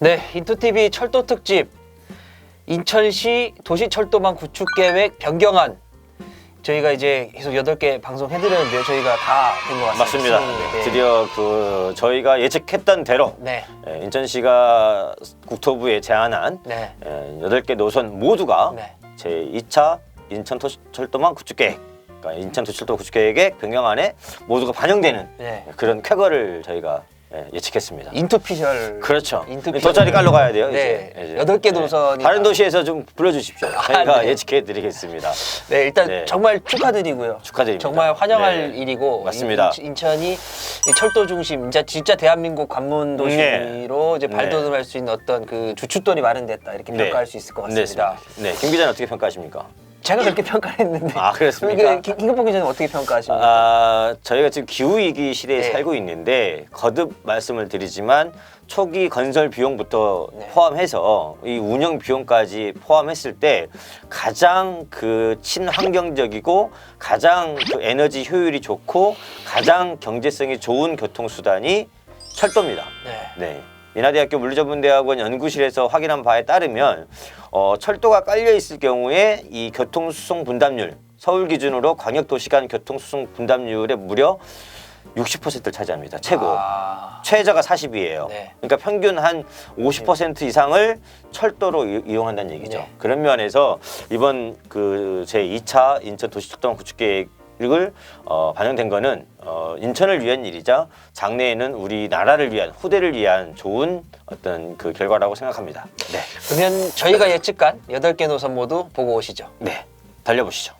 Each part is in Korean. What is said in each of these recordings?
네, 인투TV 철도 특집 인천시 도시철도망 구축 계획 변경안. 저희가 이제 계속 8개 방송해드렸는데요. 저희가 다 된 것 같습니다. 맞습니다. 네. 드디어 저희가 예측했던 대로 네. 인천시가 국토부에 제안한 네. 8개 노선 모두가 네. 제2차 인천도시철도망 구축계획, 그러니까 인천도시철도 구축계획의 변경안에 모두가 반영되는 네. 그런 쾌거를 저희가 예측했습니다. 인투피셜. 그렇죠. 인투피셜. 돗자리 깔러 가야 돼요. 네. 이제. 8개 노선이 다른 도시에서 좀 불러주십시오. 저희가 네. 예측해드리겠습니다. 네, 일단 네. 정말 축하드리고요. 축하드립니다. 정말 환영할 네. 일이고 맞습니다. 인천이 이 철도 중심, 진짜 대한민국 관문 도시로 이제 네. 발돋움할 수 있는 어떤 그 주춧돌이 마련됐다 이렇게 네. 평가할 수 있을 것 같습니다. 네, 김 기자는 어떻게 평가하십니까? 제가 그렇게 평가를 했는데. 아, 그렇습니까? 김갑봉 기자는 어떻게 평가하십니까? 저희가 지금 기후위기 시대에 네. 살고 있는데 거듭 말씀을 드리지만 초기 건설 비용부터 네. 포함해서 이 운영 비용까지 포함했을 때 가장 그 친환경적이고 가장 그 에너지 효율이 좋고 가장 경제성이 좋은 교통수단이 철도입니다. 네. 네. 인하대학교 물리전문대학원 연구실에서 확인한 바에 따르면 철도가 깔려 있을 경우에 이 교통수송 분담률, 서울 기준으로 광역도시 간 교통수송 분담률의 무려 60%를 차지합니다. 최고. 아, 최저가 40이에요. 네. 그러니까 평균 한 50% 이상을 철도로 이용한다는 얘기죠. 네. 그런 면에서 이번 그 제2차 인천 도시철도망 구축계획을 반영된 거는 인천을 위한 일이자 장래에는 우리나라를 위한 후대를 위한 좋은 어떤 그 결과라고 생각합니다. 네, 그러면 저희가 예측한 8개 노선 모두 보고 오시죠. 네, 달려보시죠.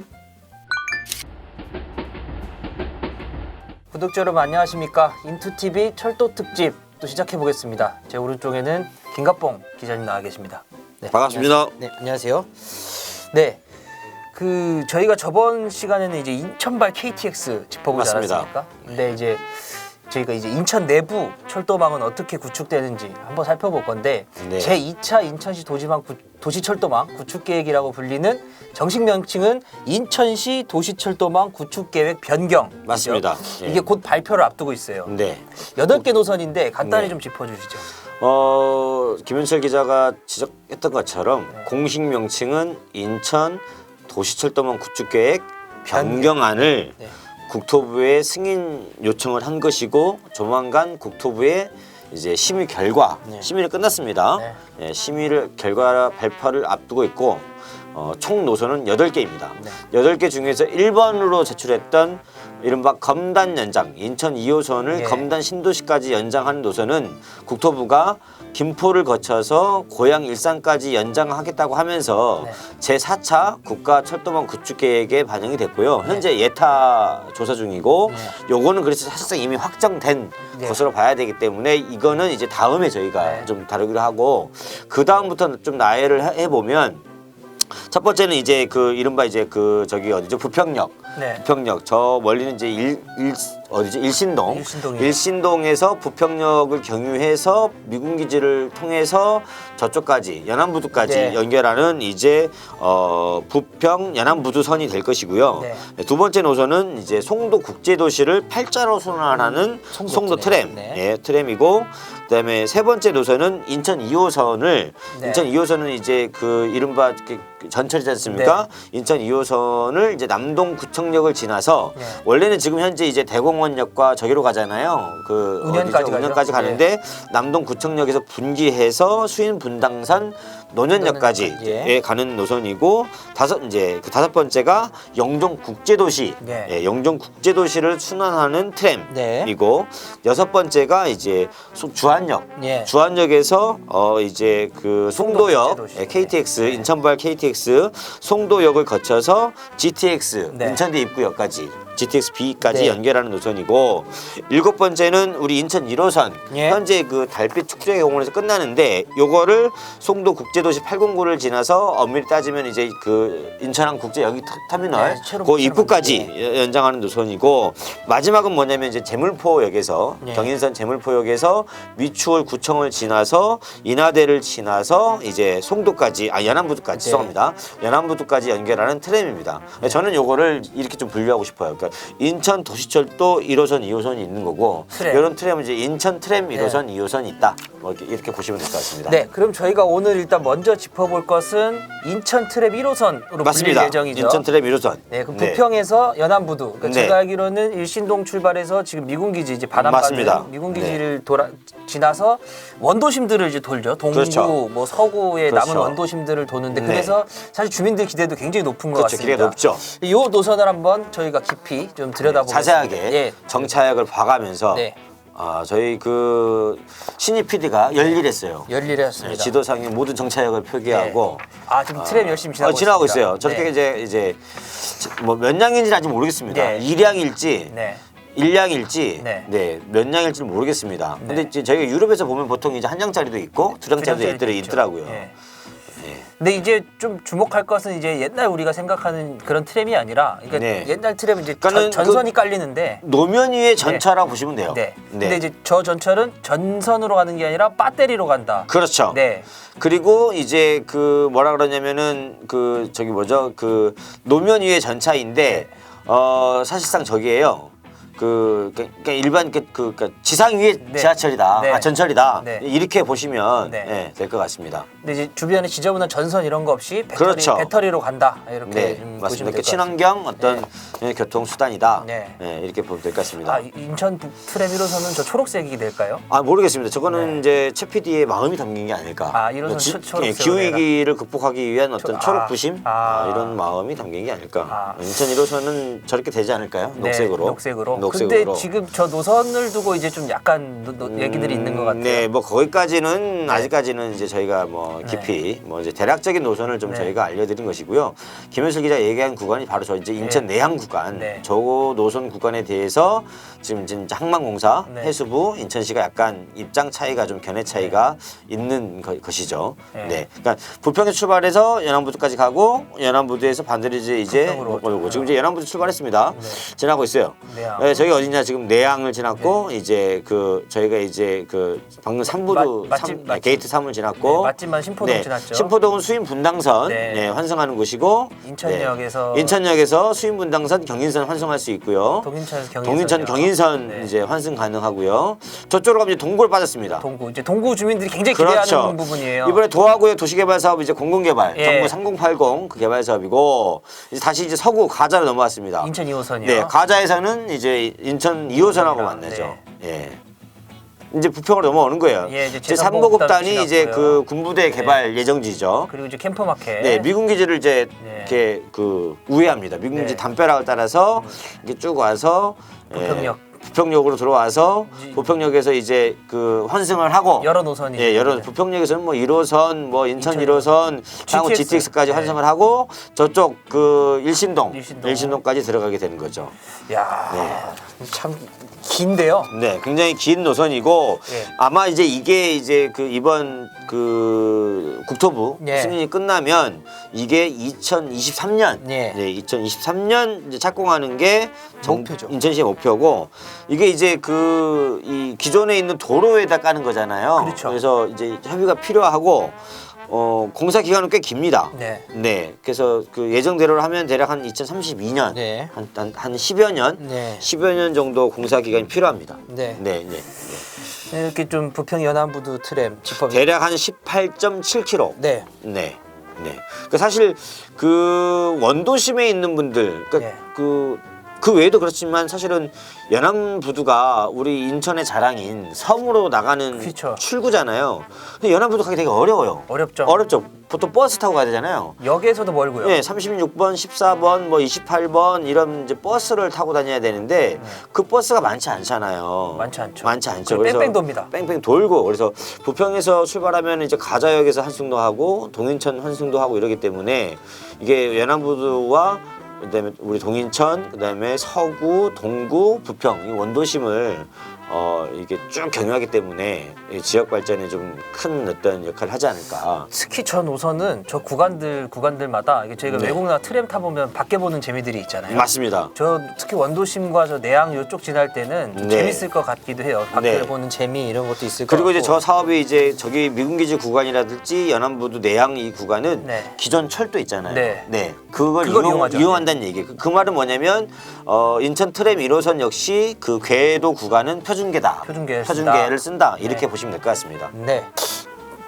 구독자 여러분 안녕하십니까? 인투TV 철도 특집 또 시작해 보겠습니다. 제 오른쪽에는 김갑봉 기자님 나와 계십니다. 네, 반갑습니다. 안녕하세요. 네, 안녕하세요. 네, 그 저희가 저번 시간에는 이제 인천발 KTX 짚어보지 맞습니다. 않았습니까? 근데 이제 저희가 이제 인천 내부 철도망은 어떻게 구축되는지 한번 살펴볼 건데 네. 제2차 인천시 도시철도망 구축계획이라고 불리는 정식 명칭은 인천시 도시철도망 구축계획 변경. 맞습니다. 예. 이게 곧 발표를 앞두고 있어요. 네. 8개 노선인데 간단히 네. 좀 짚어주시죠. 김윤철 기자가 지적했던 것처럼 공식 명칭은 인천 도시철도망 구축계획 변경안을 네. 국토부에 승인 요청을 한 것이고 조만간 국토부에 이제 심의 결과 네. 심의는 끝났습니다. 네. 예, 심의를 결과 발표를 앞두고 있고 총 노선은 8개입니다. 네. 8개 중에서 1번으로 제출했던 이른바 검단 연장 인천 2호선을 네. 검단 신도시까지 연장하는 노선은 국토부가 김포를 거쳐서 고양 일산까지 연장하겠다고 하면서 네. 제4차 국가철도망 구축계획에 반영이 됐고요. 현재 예타 조사 중이고 요거는 그래서 사실상 이미 확정된 네. 것으로 봐야 되기 때문에 이거는 이제 다음에 저희가 네. 좀 다루기로 하고 그 다음부터 좀 나열을 해보면 첫 번째는 이제 그 이른바 이제 그 저기 어디죠 부평역 네. 부평역 저 멀리는 이제 어디죠 일신동 일신동이요. 일신동에서 부평역을 경유해서 미군기지를 통해서 저쪽까지 연안부두까지 네. 연결하는 이제 부평 연안부두선이 될 것이고요. 네. 두 번째 노선은 이제 송도 국제도시를 팔자로 순환하는 송도 트램 네. 예, 트램이고 그다음에 세 번째 노선은 인천 2호선을 네. 인천 2호선은 이제 그 이른바 전철이지 않습니까? 네. 인천 2호선을 이제 남동구청역을 지나서 네. 원래는 지금 현재 이제 대공원역과 저기로 가잖아요. 그 운현까지 어디죠? 가죠? 운현까지 가는데 남동구청역에서 분기해서 수인분당선 논현역까지 논현역까지. 가는 노선이고 그 다섯 번째가 영종국제도시 네. 예, 영종국제도시를 순환하는 네. 트램이고 여섯 번째가 이제 주안역 예. 주안역에서 이제 그 송도역 국제도시. KTX 네. 인천발 KTX 송도역을 거쳐서 GTX 네. 인천대 입구역까지 GTX B까지 네. 연결하는 노선이고 일곱 번째는 우리 인천 1호선 예. 현재 그 달빛 축제공원에서 끝나는데 요거를 송도 국제도시 809를 지나서 엄밀히 따지면 이제 그 인천항 국제 여기 터미널 네, 새로 그 입구까지 네. 연장하는 노선이고 마지막은 뭐냐면 이제 제물포역에서 네. 경인선 제물포역에서 미추홀 구청을 지나서 인하대를 지나서 이제 송도까지 연안부두까지 네. 죄송합니다. 연안부두까지 연결하는 트램입니다. 저는 요거를 이렇게 좀 분류하고 싶어요. 그러니까 인천 도시철도 1호선, 2호선이 있는 거고 트램. 이런 트램은 이제 인천 트램 1호선, 2호선이 있다. 뭐 이렇게 보시면 될 것 같습니다. 네, 그럼 저희가 오늘 일단 먼저 짚어볼 것은 인천 트램 1호선으로 불릴 맞습니다. 예정이죠. 인천 트램 1호선. 네, 그럼 부평에서 연안부두. 그러니까 네. 제가 알기로는 일신동 출발해서 지금 미군기지 이제 바람 맞습니다. 가는 미군기지를 지나서 원도심들을 이제 돌죠. 동구, 그렇죠. 뭐 서구의 그렇죠. 남은 원도심들을 도는데 네. 그래서 사실 주민들 기대도 굉장히 높은 것 그렇죠. 같습니다. 기대가 높죠. 이 노선을 한번 저희가 깊이 좀 들여다보겠습니다. 자세하게 예. 정차역을 봐가면서 네. 저희 그 신입 PD가 열일했어요. 열일했습니다. 지도상의 모든 정차역을 표기하고 지금 트램 열심히 지나고 지나고 있습니다. 있어요. 저렇게 네. 이제 뭐 몇 량인지는 아직 모르겠습니다. 네. 2량일지 네. 1량일지 네. 몇 량일지는 모르겠습니다. 네. 근데 이제 저희가 유럽에서 보면 보통 이제 한 량짜리도 있고 두 량짜리도 주량짜리도 있더라고요. 예. 예. 근데 이제 좀 주목할 것은 이제 옛날 우리가 생각하는 그런 트램이 아니라 그러니까 네. 옛날 트램은 이제 그러니까는 전선이 깔리는데 노면 위의 전차라고 보시면 돼요. 네. 근데 이제 저 전철은 전선으로 가는 게 아니라 배터리로 간다. 그렇죠. 네. 그리고 이제 그 뭐라 그러냐면은 그 저기 뭐죠? 그 노면 위의 전차인데 사실상 저기예요. 그러니까 일반 그러니까 지상 위의 네. 지하철이다. 네. 전철이다. 네. 이렇게 보시면 네. 될 것 같습니다. 근데 이제 주변에 지저분한 전선 이런 거 없이 그렇죠. 배터리로 간다. 이렇게 네, 좀 보시면 맞습니다. 될 것 같습니다. 친환경 어떤 교통 수단이다. 네. 이렇게 보면 될 것 같습니다. 인천 트램 1호선은 저 초록색이 될까요? 모르겠습니다. 저거는 네. 이제 최 PD의 마음이 담긴 게 아닐까. 1호선 초록색으로 기후 위기를 극복하기 위한 어떤 초록 부심 이런 마음이 담긴 게 아닐까. 인천 1호선은 저렇게 되지 않을까요? 녹색으로. 녹색으로. 녹색으로. 근데 지금 저 노선을 두고 이제 좀 약간 얘기들이 있는 것 같아요. 네, 뭐 거기까지는 아직까지는 이제 저희가 뭐 깊이 뭐 이제 대략적인 노선을 좀 네. 저희가 알려드린 것이고요. 김현슬 기자 얘기한 구간이 바로 저 이제 인천 내항 구간, 네. 저 노선 구간에 대해서 지금 진짜 항만공사, 네. 해수부, 인천시가 약간 입장 차이가 좀 견해 차이가 있는 것이죠. 네. 네, 그러니까 부평에 출발해서 연안부두까지 가고 연안부두에서 반대로 이제 부평으로 오고 지금 이제 연안부두 출발했습니다. 네. 지나고 있어요. 내항. 네, 저기 어디냐 지금 내항을 지났고 이제 그 저희가 이제 그 방금 삼부두 맛집. 게이트 3을 지났고 맛집만 신포동 지났죠. 신포동은 수인 분당선 네. 환승하는 곳이고 인천역에서 수인 분당선 경인선 환승할 수 있고요. 동인천 경인선 네. 이제 환승 가능하고요. 저쪽으로 가면 이제 동구를 빠졌습니다. 이제 동구 주민들이 굉장히 기대하는 그렇죠. 부분이에요. 이번에 도하구의 도시개발 사업 이제 공공개발 예. 정부 3080 그 개발 사업이고 이제 다시 이제 서구 가자로 넘어왔습니다. 인천 2호선이요. 네, 가자에서는 이제 인천 2호선하고 만나죠. 예. 이제 부평으로 넘어오는 거예요. 예, 이제 제 제3보급단이 3보급단이 이제 지났고요. 그 군부대 개발 예정지죠. 그리고 이제 캠프마켓. 네, 미군 기지를 이제 네. 이렇게 그 우회합니다. 미군 기지 네. 담벼락을 따라서 이렇게 쭉 와서 부평역. 부평역으로 들어와서 부평역에서 이제 그 환승을 하고 여러 노선이. 예, 여러 부평역에서는 뭐 1호선, 뭐 인천 1호선, 향후 GTX. GTX까지 네. 환승을 하고 저쪽 그 일신동까지 들어가게 되는 거죠. 야, 참 긴데요. 네, 굉장히 긴 노선이고 예. 아마 이게 이제 그 이번 그 국토부 예. 승인이 끝나면 이게 2023년, 예. 네, 2023년 이제 착공하는 게 목표죠. 인천시의 목표고 이게 이제 그 이 기존에 있는 도로에다 까는 거잖아요. 그렇죠. 그래서 이제 협의가 필요하고 공사 기간은 꽤 깁니다. 네. 네, 그래서 그 예정대로 하면 대략 한 2032년, 네. 한 10여 년, 네. 10여 년 정도 공사 기간이 필요합니다. 네. 네, 네. 이렇게 좀 부평 연안부두 트램 짚어. 대략 한 18.7km. 네. 네. 네. 그 사실 그 원도심에 있는 분들, 그러니까 네. 그 외에도 그렇지만 사실은 연안부두가 우리 인천의 자랑인 섬으로 나가는 그렇죠. 출구잖아요. 근데 연안부두 가기 되게 어려워요. 어렵죠. 보통 버스 타고 가야 되잖아요. 역에서도 멀고요. 네, 36번, 14번, 뭐 28번 이런 이제 버스를 타고 다녀야 되는데 그 버스가 많지 않잖아요. 많지 않죠. 많지 않죠. 그리고 뺑뺑 돕니다. 뺑뺑 돌고 그래서 부평에서 출발하면 이제 가자역에서 환승도 하고 동인천 환승도 하고 이러기 때문에 이게 연안부두와 그다음에 우리 동인천, 그다음에 서구, 동구, 부평 이 원도심을 이게 쭉 경유하기 때문에 이 지역 발전에 좀 큰 어떤 역할을 하지 않을까. 특히 저 노선은 저 구간들마다 이게 저희가 네. 외국 나라 트램 타보면 밖에 보는 재미들이 있잖아요. 맞습니다. 저 특히 원도심과 저 내양 이쪽 지날 때는 좀 네. 재밌을 것 같기도 해요. 밖을 네. 보는 재미 이런 것도 있을 것 그리고 같고. 이제 저 사업이 이제 저기 미군기지 구간이라든지 연안부두 내양 이 구간은 네. 기존 철도 있잖아요. 네. 그걸 이용하죠. 이용한다는 얘기. 그 말은 뭐냐면 인천 트램 1호선 역시 그 궤도 구간은 표준계를 쓴다. 이렇게 네. 보시면 될 것 같습니다. 네.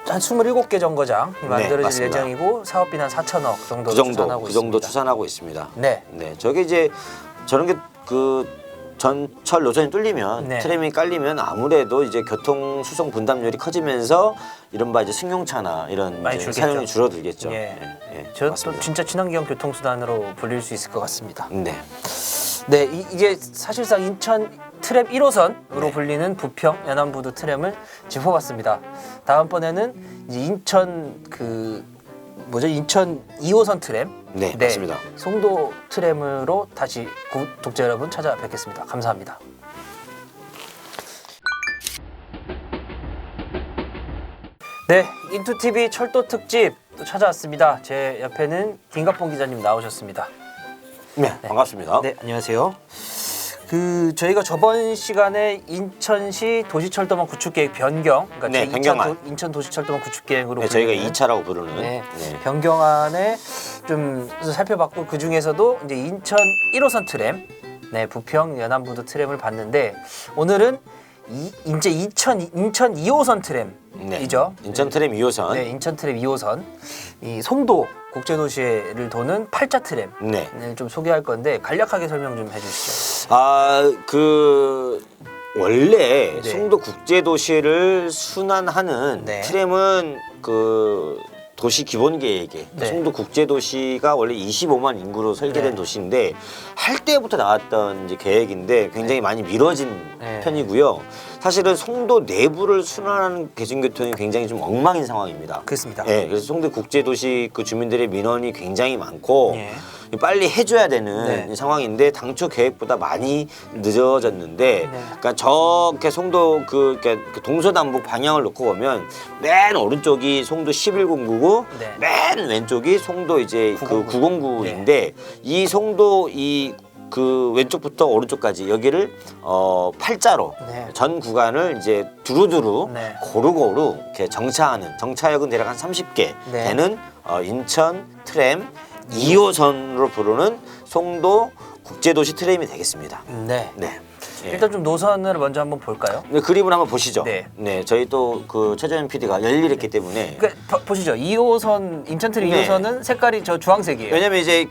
한 27개 정거장이 만들어질 맞습니다. 예정이고 사업비는 한 4천억 정도 그 정도 추산하고 있습니다. 네. 저게 이제 저런 게 그 전철 노선이 뚫리면 네. 트램이 깔리면 아무래도 이제 교통 수송 분담률이 커지면서 이른바 이제 승용차나 이런 많이 이제 줄겠죠. 사용이 줄어들겠죠. 예. 예, 저 또 맞습니다. 진짜 친환경 교통수단으로 불릴 수 있을 것 같습니다. 네. 네, 이게 사실상 인천 트램 1호선으로 네. 불리는 부평 연안부두 트램을 짚어봤습니다. 다음번에는 이제 인천 인천 2호선 트램, 네, 맞습니다. 송도 트램으로 다시 독자 여러분 찾아뵙겠습니다. 감사합니다. 네, 인투TV 철도 특집 또 찾아왔습니다. 제 옆에는 김갑봉 기자님 나오셨습니다. 네, 반갑습니다. 네, 안녕하세요. 저희가 저번 시간에 인천시 도시철도망 구축계획 변경, 그러니까 네, 제2차 변경안. 인천 도시철도망 구축계획으로 네, 저희가 불리는 2차라고 부르는 네, 변경안에 좀 살펴봤고 그 중에서도 이제 인천 1호선 트램, 네, 부평 연안부두 트램을 봤는데 오늘은 이제 인천 2호선 트램이죠. 인천 트램 2호선. 네, 인천 트램 2호선, 이 송도 국제도시를 도는 8자 트램을 네. 좀 소개할 건데 간략하게 설명 좀 해주시죠. 원래 네. 송도 국제도시를 순환하는 네. 트램은 그 도시 기본 계획에 네. 송도 국제도시가 원래 25만 인구로 설계된 네. 도시인데 할 때부터 나왔던 이제 계획인데 굉장히 많이 미뤄진 네. 편이고요. 사실은 송도 내부를 순환하는 대중교통이 굉장히 좀 엉망인 상황입니다. 그렇습니다. 네, 그래서 송도 국제도시 그 주민들의 민원이 굉장히 많고 예. 빨리 해줘야 되는 네. 상황인데 당초 계획보다 많이 늦어졌는데, 네. 그러니까 저렇게 송도 그 동서남북 방향을 놓고 보면 맨 오른쪽이 송도 11009고 네. 맨 왼쪽이 송도 이제 909. 909인데 이 송도 그 왼쪽부터 오른쪽까지 여기를 팔자로 네. 전 구간을 이제 두루두루 네. 고루고루 이렇게 정차역은 대략 한 30개 네. 되는 인천 트램 2호선으로 부르는 송도 국제도시 트램이 되겠습니다. 네. 네. 예. 일단 좀 노선을 먼저 한번 볼까요? 네, 그림을 한번 보시죠. 네. 저희 또 그 최재현 PD가 열일했기 때문에 그러니까 보시죠. 2호선 인천 트램 네. 2호선은 색깔이 저 주황색이에요. 왜냐면 이제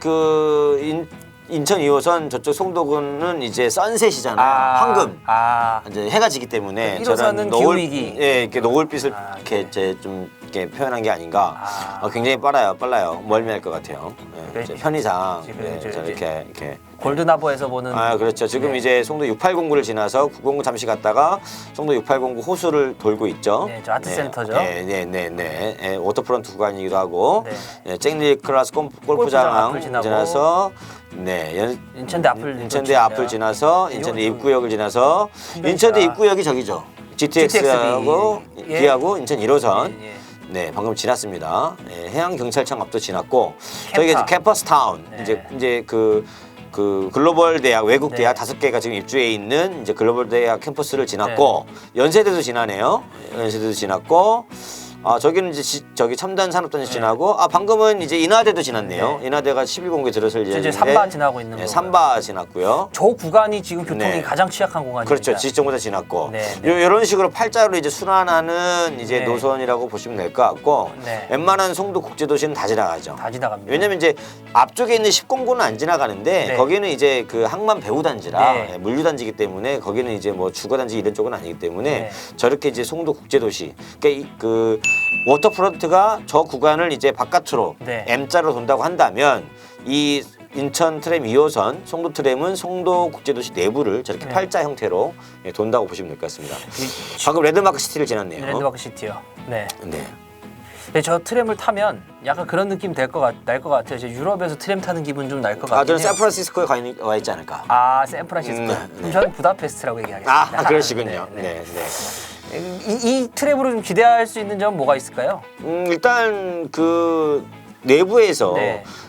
인천 2호선 저쪽 송도군은 이제 선셋이잖아요. 황금. 이제 해가 지기 때문에 1호선은 저런 기후위기. 이렇게 노을빛을 이렇게 네. 이제 좀 이렇게 표현한 게 아닌가. 굉장히 빨라요. 멀미할 것 같아요. 그래, 이제 편의상 지금 이제 이렇게. 골든하버에서 보는 그렇죠. 지금 네. 이제 송도 6809를 지나서 909 잠시 갔다가 송도 6809 호수를 돌고 있죠. 네, 저 아트센터죠. 네. 워터프런트 구간이기도 하고, 네. 잭리 클라스 골프장 앞을 지나고, 지나서, 인천대 앞을 인천대 앞을 지나서 인천대 요- 입구역을 지나서 신변시장. 인천대 입구역이 저기죠. GTX하고 예. B하고 인천 1호선. 예, 예. 네, 방금 지났습니다. 해양경찰청 앞도 지났고, 캠파. 저기 이제 캠퍼스 타운. 네. 이제 그 글로벌 대학, 외국 네. 대학 5개가 지금 입주해 있는 이제 글로벌 대학 캠퍼스를 지났고, 연세대도 지나네요. 연세대도 지났고, 저기는 이제 저기 첨단 산업단지 지나고, 방금은 이제 인하대도 지났네요. 네. 인하대가 11공개 들어설 이제 예정인데, 삼바 지나고 있는 네, 거고요. 삼바 지났고요. 저 구간이 지금 교통이 네. 가장 취약한 구간입니다. 그렇죠. 지지정보다 지났고, 네, 네. 이런 식으로 팔자로 이제 순환하는 이제 네. 노선이라고 보시면 될 것 같고, 네. 웬만한 송도 국제도시는 다 지나가죠. 다 지나갑니다. 왜냐면 이제 앞쪽에 있는 10공구는 안 지나가는데 네. 거기는 이제 그 항만 배후 단지라 네. 물류 단지이기 때문에 거기는 이제 뭐 주거 단지 이런 쪽은 아니기 때문에 네. 저렇게 이제 송도 국제도시 그러니까 그 워터프런트가 저 구간을 이제 바깥으로 네. M자로 돈다고 한다면 이 인천 트램 2호선 송도 트램은 송도 국제도시 내부를 저렇게 네. 팔자 형태로 돈다고 보시면 될 것 같습니다. 이- 방금 레드마크 시티를 지났네요. 랜드마크 시티요. 네. 네. 네, 저 트램을 타면 약간 그런 느낌 날 것 같아요. 이제 유럽에서 트램 타는 기분 좀 날 것 같아요. 저는 샌프란시스코에 와 있지 않을까. 아, 샌프란시스코. 그럼 저는 부다페스트라고 얘기하겠습니다. 그러시군요. 네. 네. 이 트램으로 좀 기대할 수 있는 점은 뭐가 있을까요? 일단 그 내부에서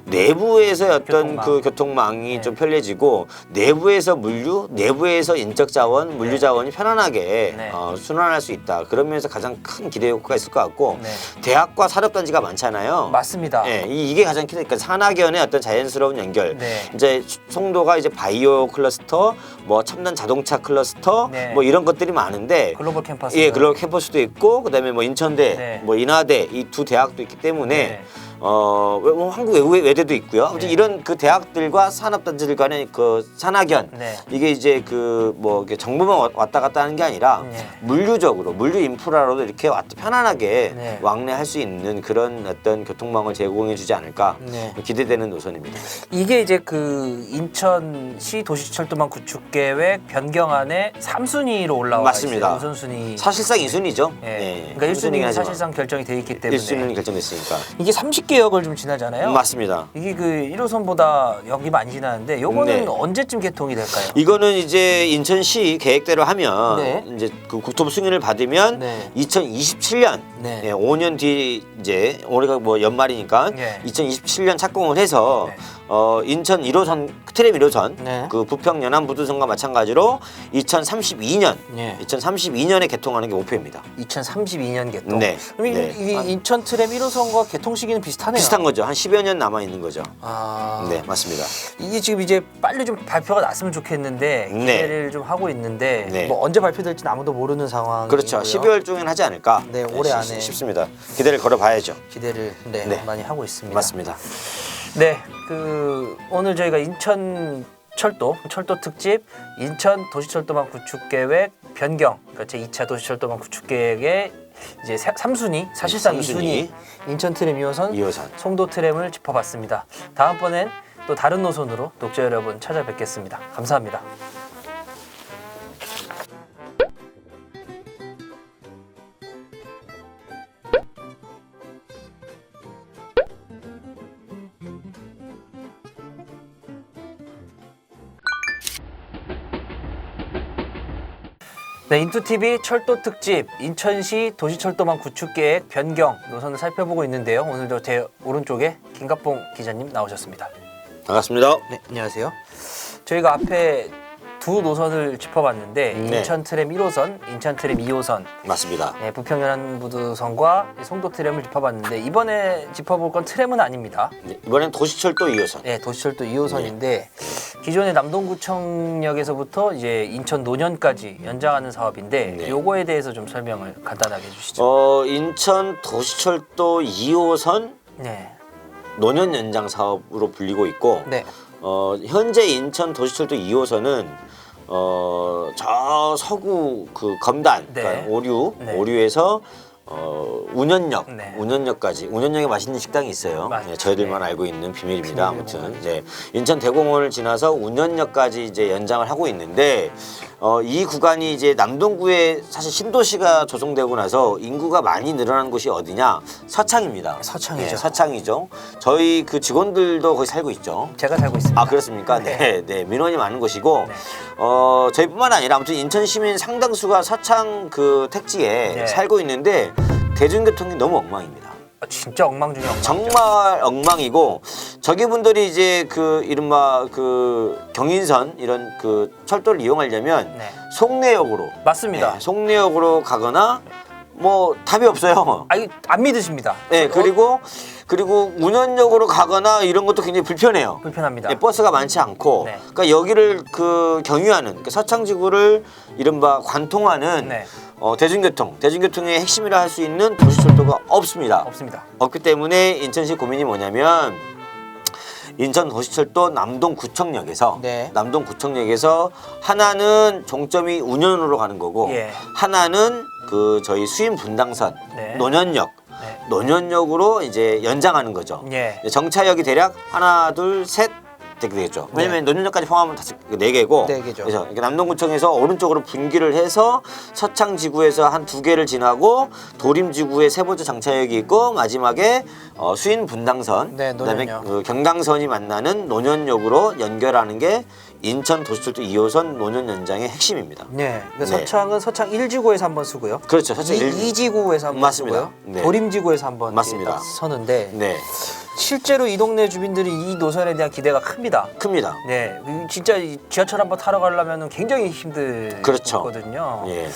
내부에서의 어떤 교통망. 그 교통망이 네. 좀 편리해지고 내부에서 물류, 내부에서 인적 자원, 물류 자원이 편안하게 네. 순환할 수 있다. 그런 면에서 가장 큰 기대 효과가 있을 것 같고 네. 대학과 산업단지가 많잖아요. 맞습니다. 예, 이게 가장 그러니까 산학연의 어떤 자연스러운 연결. 네. 이제 송도가 이제 바이오 클러스터, 뭐 첨단 자동차 클러스터, 네. 뭐 이런 것들이 많은데 글로벌 캠퍼스. 예, 글로벌 캠퍼스도 있고 그다음에 뭐 인천대, 네. 뭐 인하대 이 두 대학도 있기 때문에 네. 한국 외대도 있고요. 아무튼 네. 이런 그 대학들과 산업단지들 간의 그 산학연 네. 이게 이제 그 뭐 정부만 왔다 갔다 하는 게 아니라 네. 물류적으로 물류 인프라로도 이렇게 편안하게 네. 왕래할 수 있는 그런 어떤 교통망을 제공해주지 않을까 네. 기대되는 노선입니다. 이게 이제 그 인천시 도시철도망 구축 계획 변경안에 3순위로 올라와 맞습니다. 있어요. 우선순위. 사실상 2순위죠. 예. 그러니까 1순위는 사실상 결정이 돼 있기 때문에 1순위는 결정됐으니까. 이게 30개역을 좀 지나잖아요. 맞습니다. 이게 그 1호선보다 역이 많이 지나는데 요거는 네. 언제쯤 개통이 될까요? 이거는 이제 인천시 계획대로 하면 네. 이제 그 국토부 승인을 받으면 네. 2027년 네. 5년 뒤 이제 올해가 뭐 연말이니까 네. 2027년 착공을 해서 네. 인천 1호선 트램 1호선 네. 그 부평 연안부두선과 마찬가지로 2032년 네. 2032년에 개통하는 게 목표입니다. 2032년 개통. 네. 그럼 네. 이 인천 트램 1호선과 개통 시기는 비슷하네요. 비슷한 거죠. 한 10여 년 남아 있는 거죠. 아. 네, 맞습니다. 이게 지금 이제 빨리 좀 발표가 났으면 좋겠는데 네. 기대를 좀 하고 있는데 네. 뭐 언제 발표될지는 아무도 모르는 상황이고요. 그렇죠. 12월 중엔 하지 않을까? 네, 올해 안에. 싶습니다. 기대를 걸어봐야죠. 기대를 네. 많이 하고 있습니다. 맞습니다. 네, 그 오늘 저희가 인천 철도 특집 인천 도시철도망 구축 계획 변경, 그러니까 제 2차 도시철도망 구축 계획의 이제 3순위, 사실상 2순위 인천 트램 2호선, 2호선. 송도 트램을 짚어봤습니다. 다음번엔 또 다른 노선으로 독자 여러분 찾아뵙겠습니다. 감사합니다. 네, 인투TV 철도 특집 인천시 도시철도망 구축 계획 변경 노선을 살펴보고 있는데요. 오늘도 제 오른쪽에 김갑봉 기자님 나오셨습니다. 반갑습니다. 네, 안녕하세요. 저희가 앞에 두 노선을 짚어봤는데 네. 인천 트램 1호선, 인천 트램 2호선, 맞습니다. 네, 부평연안부두선과 송도 트램을 짚어봤는데 이번에 짚어볼 건 트램은 아닙니다. 네, 이번엔 도시철도 2호선. 네, 도시철도 2호선인데 기존의 남동구청역에서부터 이제 인천 노년까지 연장하는 사업인데 네. 요거에 대해서 좀 설명을 간단하게 해주시죠. 인천 도시철도 2호선 네, 노년 연장 사업으로 불리고 있고 네, 현재 인천 도시철도 2호선은 저 서구 그 검단 네. 그러니까 네. 오류에서 운현역, 네. 운현역까지 운현역에 맛있는 식당이 있어요. 맞죠. 네, 저희들만 네. 알고 있는 비밀입니다. 비밀 아무튼 이제 인천 대공원을 지나서 운현역까지 이제 연장을 하고 있는데 이 구간이 이제 남동구에 사실 신도시가 조성되고 나서 인구가 많이 늘어난 곳이 어디냐? 서창입니다. 서창이죠. 네, 서창이죠. 저희 그 직원들도 거기 살고 있죠. 제가 살고 있습니다. 아 그렇습니까? 네, 네, 민원이 많은 곳이고 저희뿐만 아니라 아무튼 인천 시민 상당수가 서창 그 택지에 네. 살고 있는데 대중교통이 너무 엉망입니다. 진짜 엉망 중에 엉망. 정말 엉망이고 저기 분들이 이제 그 이른바 그 경인선 이런 그 철도를 이용하려면 네, 송내역으로 맞습니다. 네, 송내역으로 가거나 뭐 답이 없어요. 아, 이거 안 믿으십니다. 네, 그리고 운현역으로 가거나 이런 것도 굉장히 불편해요. 불편합니다. 네, 버스가 많지 않고, 네. 그러니까 여기를 그 경유하는 그러니까 서창지구를 이른바 관통하는 네, 대중교통의 핵심이라 할 수 있는 도시철도가 없습니다. 없습니다. 없기 때문에 인천시 고민이 뭐냐면 인천 도시철도 남동구청역에서 네. 남동구청역에서 하나는 종점이 운현으로 가는 거고 예. 하나는 그 저희 수인 분당선 네. 노년역 네. 노년역으로 이제 연장하는 거죠. 예. 정차역이 대략 하나, 둘, 셋, 되겠죠. 왜냐면 노년역까지 포함하면 4개고. 4개죠. 그래서 이렇게 남동구청에서 오른쪽으로 분기를 해서 서창지구에서 한 2개를 지나고 도림지구에 세 번째 정차역이 있고 마지막에 수인 분당선, 네, 그다음에 노년역. 그 경강선이 만나는 노년역으로 연결하는 게 인천 도시철도 2호선 노년 연장의 핵심입니다. 네. 그러니까 네. 서창은 서창 1지구에서 한번 쓰고요. 그렇죠. 서창 2지구에서 한번 맞습니다. 쓰고요. 네. 도림지구에서 한번 맞습니다. 딱 서는데 네, 실제로 이 동네 주민들이 이 노선에 대한 기대가 큽니다. 큽니다. 네, 진짜 이 지하철 한번 타러 가려면 굉장히 힘들거든요. 그렇죠. 예.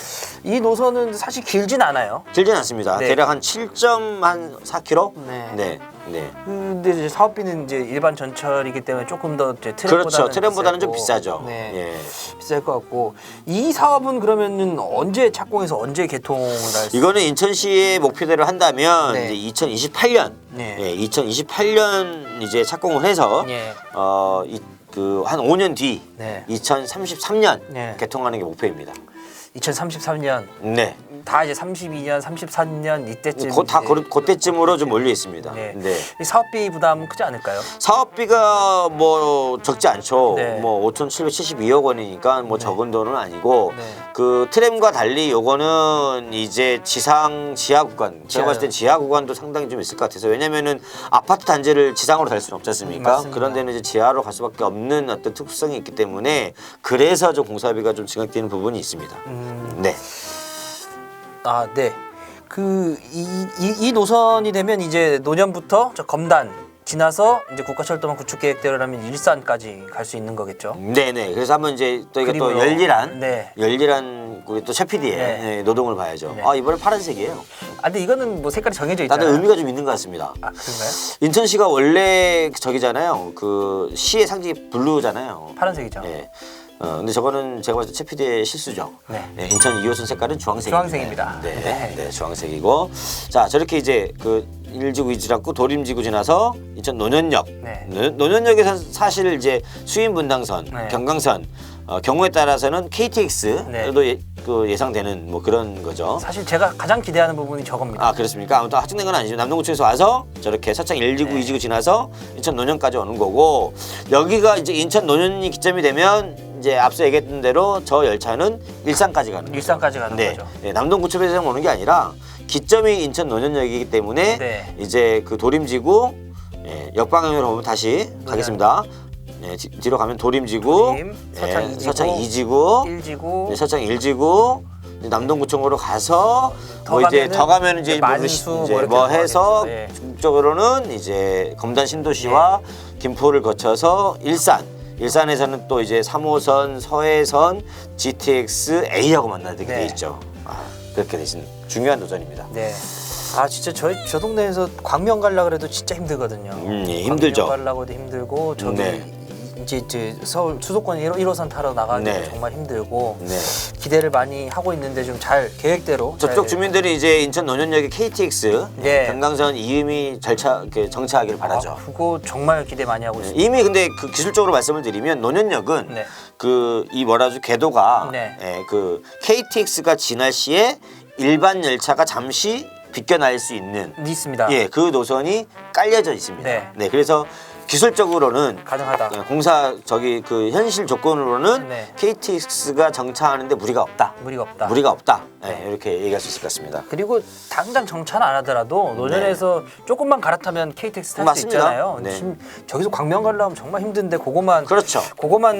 이 노선은 사실 길진 않아요. 길진 않습니다. 네. 대략 한 7.4km? 네. 네. 근데 이제 사업비는 이제 일반 전철이기 때문에 조금 더 이제 그렇죠. 트램보다는 좀 비싸고, 비싸죠. 네, 예. 비쌀 것 같고 이 사업은 그러면은 언제 착공해서 언제 개통을 할 수? 이거는 인천시의 목표대로 한다면 네. 이제 2028년, 네. 2028년 이제 착공을 해서 네. 그 한 5년 뒤 네. 2033년 네. 개통하는 게 목표입니다. 2033년 네. 다 이제 32년, 33년 이때쯤 다 이제 그때쯤으로 좀 몰려 있습니다. 네. 네. 이 사업비 부담 크지 않을까요? 사업비가 뭐 적지 않죠. 네. 뭐 5,772억 원이니까 뭐 적은 돈은 아니고 네. 그 트램과 달리 요거는 이제 지하 구간 제가 봤을 때 지하 구간도 상당히 좀 있을 것 같아서 왜냐면은 아파트 단지를 지상으로 달 수는 없지 않습니까? 맞습니다. 그런 데는 이제 지하로 갈 수밖에 없는 어떤 특수성이 있기 때문에 그래서 좀 공사비가 좀 증액되는 부분이 있습니다. 네. 아, 네. 이 노선이 되면 이제 노년부터 저 검단 지나서 이제 국가철도망 구축 계획대로라면 일산까지 갈 수 있는 거겠죠. 네네. 그래서 한번 이제 또 이게 또 그림으로. 열일한 네. 우리 또 최 PD의 네. 노동을 봐야죠. 네. 아 이번엔 파란색이에요. 아, 근데 이거는 뭐 색깔이 정해져 있잖아요. 다들 의미가 좀 있는 것 같습니다. 아, 그런가요? 인천시가 원래 저기잖아요. 그 시의 상징이 블루잖아요. 파란색이죠. 예. 근데 저거는 제가 봤을 때 최 PD의 실수죠. 네. 예, 인천 2호선 색깔은 주황색입니다. 주황색입니다. 네, 네. 네, 주황색이고. 자, 저렇게 이제 그 1지구, 2지구 않고 도림지구 지나서 인천 노년역. 네. 노년역에서 사실 이제 수인 분당선, 네. 경강선, 경우에 따라서는 KTX도 네. 그 예상되는 뭐 그런 거죠. 사실 제가 가장 기대하는 부분이 저겁니다. 아 그렇습니까? 아무튼 확정된 건 아니죠. 남동구청에서 와서 저렇게 서창 1지구, 네. 2지구 지나서 인천 노년까지 오는 거고 여기가 이제 인천 노년이 기점이 되면 이제 앞서 얘기했던 대로 저 열차는 일산까지 가는 거죠. 일산까지 가는 네. 거죠. 네, 남동구청에서 오는 게 아니라 기점이 인천 노년역이기 때문에 네. 이제 그 도림지구 역방향으로 보면 다시 가겠습니다. 네, 뒤로 가면 도림지구, 도림, 서창 2지구, 서창 2지구, 1지구, 네, 서창 1지구, 남동구청으로 가서 뭐 이제 더 가면 이제 만수 이제 뭐, 뭐 이렇게 해서 들어가겠죠. 네. 중적으로는 이제 검단 신도시와 김포를 거쳐서 일산에서는 또 이제 3호선, 서해선, GTX, A하고 만나게 돼 네. 있죠. 그렇게 되신 중요한 노선입니다. 네. 아, 진짜 저 동네에서 광명 가려고 그래도 진짜 힘들거든요. 예, 힘들죠. 광명 가려고도 힘들고 저기 네. 이제 서울 수도권 1호선 타러 나가기도 네. 정말 힘들고 네. 기대를 많이 하고 있는데 좀 잘 계획대로 저쪽 잘- 주민들이 이제 인천 노년역에 KTX, 네. 경강선 이음이 정차하기를 바라죠. 아, 그거 정말 기대 많이 하고 있습니다. 이미 근데 그 기술적으로 말씀을 드리면 노년역은 네. 그 이 뭐라죠 궤도가 네. 그 KTX가 지날 시에 일반 열차가 잠시 비껴날 수 있는 있습니다. 그 노선이 깔려져 있습니다. 네. 그래서 기술적으로는 가능하다. 공사 그 현실 조건으로는 네. KTX가 정차하는데 무리가 없다. 무리가 없다. 이렇게 얘기할 수 있을 것 같습니다. 그리고 당장 정차는 안 하더라도 노년에서 조금만 갈아타면 KTX 탈 수 맞습니다. 있잖아요. 네. 지금 저기서 광명 가려면 정말 힘든데 그거만 그렇죠.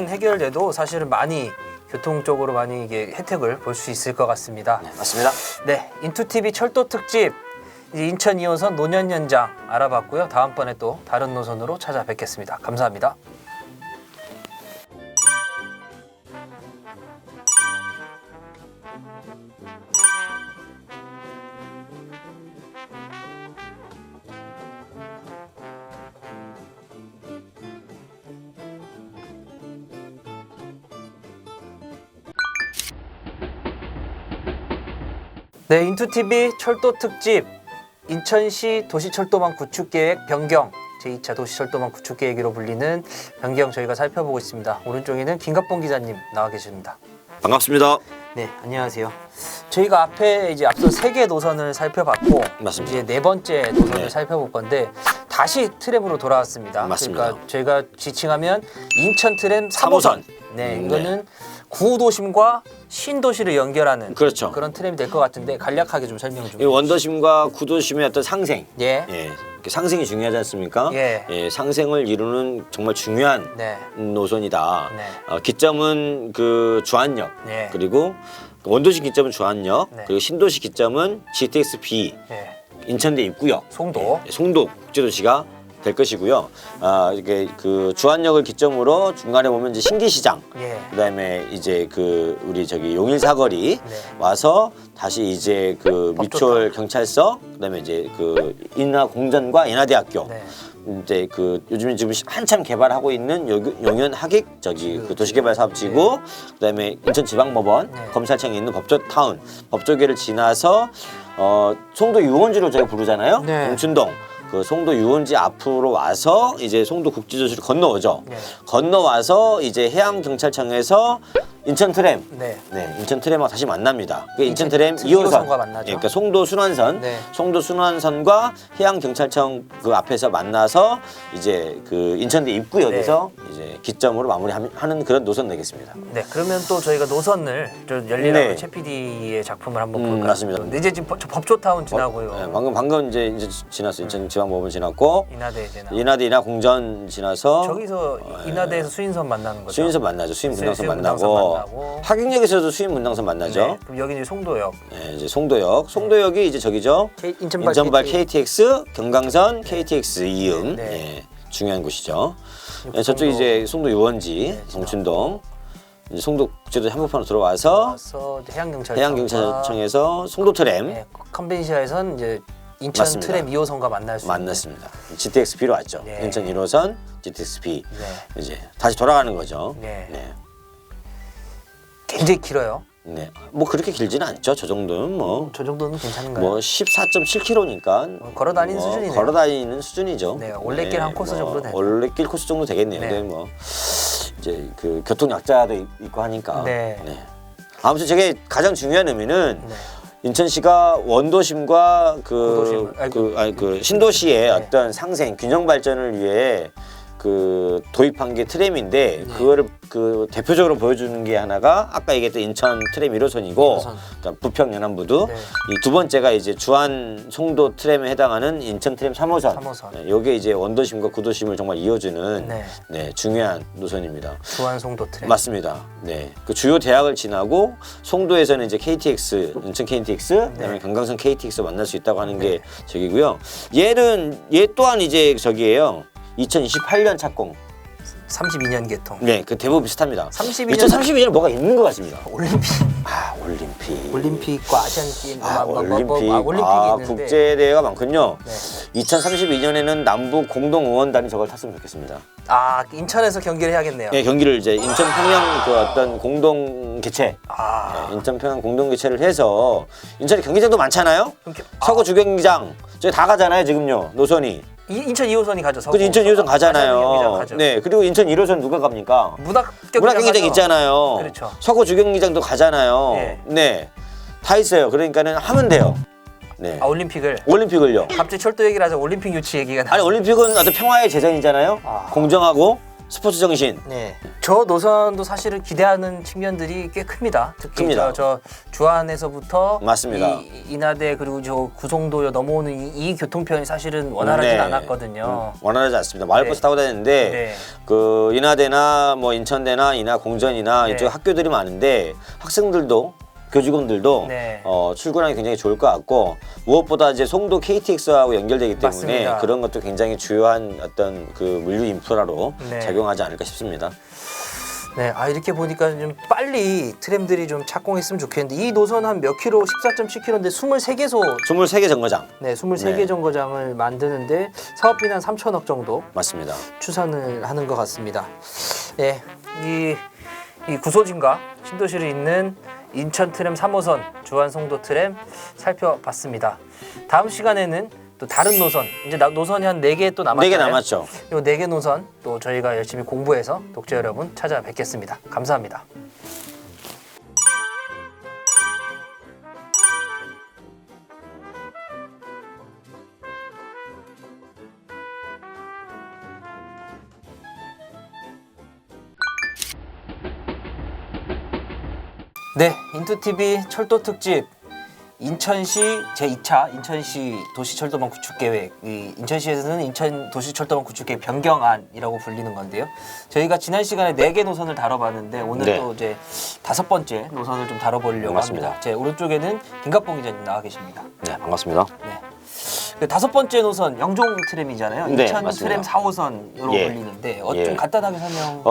해결돼도 사실은 많이 교통적으로 많이 이게 혜택을 볼 수 있을 것 같습니다. 네, 맞습니다. 네, 인투TV 철도 특집 이제 인천 2호선 노년 연장 알아봤고요. 다음번에 또 다른 노선으로 찾아뵙겠습니다. 감사합니다. 네, 인투TV 철도 특집 인천시 도시철도망 구축계획 변경 제2차 도시철도망 구축계획으로 불리는 변경 저희가 살펴보고 있습니다. 오른쪽에는 김갑봉 기자님 나와 계십니다. 반갑습니다. 네, 안녕하세요. 저희가 앞에 이제 앞서 3개 노선을 살펴봤고 맞습니다. 이제 4번째 노선을 네. 살펴볼 건데 다시 트램으로 돌아왔습니다. 맞습니다. 그러니까 저희가 지칭하면 인천 트램 3호선. 네, 이거는 구도심과 신도시를 연결하는 그렇죠. 그런 트램이 될 것 같은데 간략하게 좀 설명 좀. 이 원도심과 구도심의 어떤 상생, 예. 이렇게 상생이 중요하지 않습니까? 예. 상생을 이루는 정말 중요한 네. 노선이다. 네. 기점은 그 주안역, 네. 그리고 원도시 기점은 주안역, 네. 그리고 신도시 기점은 GTX-B 예. 인천대 입구역, 송도. 송도 국제도시가 될 것이고요. 이게 그 주안역을 기점으로 중간에 보면 이제 신기시장, 예. 그다음에 이제 그 우리 저기 용일 사거리 네. 와서 다시 이제 그 미추홀 경찰서, 그다음에 이제 그 인하공전과 인하대학교. 네. 이제 그 요즘 지금 한참 개발하고 있는 용현 하객 저기 그 도시개발 사업지구, 그다음에 인천지방법원, 네. 검찰청에 있는 법조타운, 법조계를 지나서 송도 유원지로 저희가 부르잖아요. 네. 동춘동. 그 송도 유원지 앞으로 와서 이제 송도 국제도시를 건너오죠. 네. 건너와서 이제 해양경찰청에서 인천 트램, 네. 인천 트램하고 다시 만납니다. 그 인천 트램 인천 2호선, 2호선과 만나죠. 그러니까 송도 순환선, 네. 송도 순환선과 해양경찰청 그 앞에서 만나서 이제 그 인천대 입구역에서 이제 기점으로 마무리하는 그런 노선 되겠습니다. 네, 그러면 또 저희가 노선을 좀 열리라고 네. 최 PD의 작품을 한번 볼까요? 맞습니다. 근데 이제 지금 법조타운 지나고요. 네, 방금 이제 지났어요. 인천지방법원 지났고 인하대 지나. 인하대 인하공전 지나서 저기서 인하대에서 수인선 만나는 거죠. 수인선 만나죠. 수인분당선 수인 만나고, 분당선 만나고. 하객역에서도 수인분당선 만나죠. 네, 그럼 여기 이제 송도역. 네, 이제 송도역이 이제 저기죠. 인천발 KTX, 경강선 KTX 이음. 네. 예, 중요한 곳이죠. 송도. 예, 저쪽 이제 송도 유원지, 동춘동. 이제 송도 국제도시 한복판으로 들어와서 와서 해양경찰청에서 송도 트램 네, 컨벤시아에선 이제 인천 맞습니다. 트램 2호선과 만날 수 만났습니다. GTX-B로 왔죠. 네. 인천 1호선 GTX-B. 네. 이제 다시 돌아가는 거죠. 네. 네. 굉장히 길어요. 네. 뭐 그렇게 길지는 않죠. 저 정도는 뭐. 저 정도는 괜찮은가요? 뭐 14.7km니까 걸어 다니는 수준이네요. 걸어 다니는 수준이죠. 네, 올레길 한 코스 정도 되죠. 올레길 코스 정도 되겠네요. 네. 근데 뭐 이제 그 교통 약자도 있고 하니까. 네. 아무튼 저게 가장 중요한 의미는 네. 인천시가 원도심과 구도심, 그 신도시의 네. 어떤 상생 균형 발전을 위해 그 도입한 게 트램인데 그거를 그 대표적으로 보여주는 게 하나가 아까 얘기했던 인천 트램 1호선이고 1호선. 그다음 부평 연안부두 네. 이 두 번째가 이제 주안 송도 트램에 해당하는 인천 트램 3호선. 3호선. 네, 요게 이제 원도심과 구도심을 정말 이어주는 네. 네, 중요한 노선입니다. 주안 송도 트램. 맞습니다. 네, 그 주요 대학을 지나고 송도에서는 이제 KTX, 인천 KTX, 그다음에 네. 경강선 KTX 만날 수 있다고 하는 게 저기고요. 얘 또한 이제 저기예요. 2028년 착공. 32년 개통. 네, 그 대부분 비슷합니다. 32년 2032년에 뭐가 있는 것 같습니다. 올림픽. 올림픽. 올림픽과 아시안 게임, 올림픽. 올림픽이 있는데. 국제 대회가 많군요. 네. 2032년에는 남북 공동 응원단이 저걸 탔으면 좋겠습니다. 아, 인천에서 경기를 해야겠네요. 네, 경기를 이제 인천 평양 그 어떤 공동 개최. 아, 네, 인천 평양 공동 개최를 해서 인천에 경기장도 많잖아요. 그럼 서구 주경기장 저희 다 가잖아요 지금요 노선이. 인천 2호선이 가죠. 그 인천 2호선 아시안 경기장 가잖아요. 가죠. 네, 그리고 인천 1호선 누가 갑니까? 문학경기장 문학경기장 가죠. 있잖아요. 그렇죠. 서구 주경기장도 가잖아요. 네. 네, 다 있어요. 그러니까는 하면 돼요. 네, 아, 올림픽을. 올림픽을요. 갑자기 철도 얘기를 하자 올림픽 유치 얘기가 나. 아니 올림픽은 어떤 평화의 재단이잖아요. 아. 공정하고 스포츠 정신. 네. 저 노선도 사실은 기대하는 측면들이 꽤 큽니다. 특히 큽니다. 저 주안에서부터 맞습니다. 이 인하대 그리고 저 구송도 넘어오는 이 교통편이 사실은 원활하진 네. 않았거든요. 원활하지 않습니다. 마을버스 네. 타고 다녔는데 네. 그 인하대나 뭐 인천대나 인하공전이나 네. 이쪽 학교들이 많은데 학생들도 교직원들도 네. 출근하기 굉장히 좋을 것 같고 무엇보다 이제 송도 KTX하고 연결되기 때문에 맞습니다. 그런 것도 굉장히 주요한 어떤 그 물류 인프라로 네. 작용하지 않을까 싶습니다. 네, 아 이렇게 보니까 좀 빨리 트램들이 좀 착공했으면 좋겠는데 이 노선 한 몇 킬로? 14.7km인데 23개소 23개 정거장 네, 23개 네. 정거장을 만드는데 사업비는 한 3천억 정도 맞습니다. 추산을 하는 것 같습니다. 네, 이 구소진과 신도시를 잇는 인천 트램 3호선 주안 송도 트램 살펴봤습니다. 다음 시간에는 또 다른 노선, 이제 노선이 한 4개 또 남았잖아요. 4개 남았죠. 이 4개 노선 또 저희가 열심히 공부해서 독자 여러분 찾아뵙겠습니다. 감사합니다. 네, 인투TV 철도 특집 인천시 제2차 인천시 도시철도망 구축계획. 이 인천시에서는 인천 도시철도망 구축계획 변경안이라고 불리는 건데요. 저희가 지난 시간에 4개 노선을 다뤄봤는데 오늘 네. 또 이제 5번째 노선을 좀 다뤄보려고 맞습니다. 합니다. 제 오른쪽에는 김갑봉 기자님 나와 계십니다. 네, 반갑습니다. 네. 그 5번째 노선 영종 트램이잖아요. 네, 인천 맞습니다. 트램 4호선으로 예. 불리는데 예. 좀 간단하게 설명.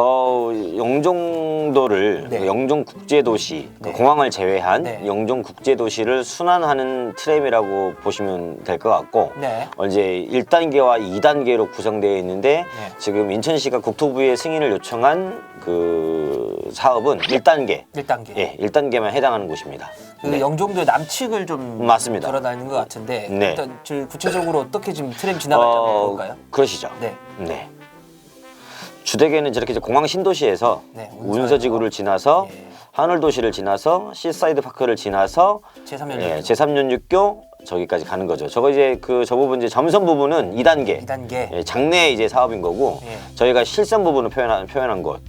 영종도를 네. 영종국제도시 네. 공항을 제외한 네. 영종국제도시를 순환하는 트램이라고 보시면 될 것 같고 네. 이제 1단계와 2단계로 구성되어 있는데 네. 지금 인천시가 국토부에 승인을 요청한 그 사업은 1단계 1단계. 예, 1단계만 해당하는 곳입니다. 그 네. 영종도의 남측을 좀 맞습니다. 돌아다니는 것 같은데 네. 일단 저희 구체적으로 어떻게 지금 트램 지나갈지 한번 볼까요? 그러시죠. 네. 네. 주대계는 저렇게 이제 공항 신도시에서 네, 운서지구를 지나서 예. 하늘도시를 지나서 시사이드 파크를 지나서 제3연 예, 제3연육교 저기까지 가는 거죠. 저거 이제 저 부분 이제 점선 부분은 2단계 2단계. 예, 장내 이제 사업인 거고 예. 저희가 실선 부분을 표현한 곳.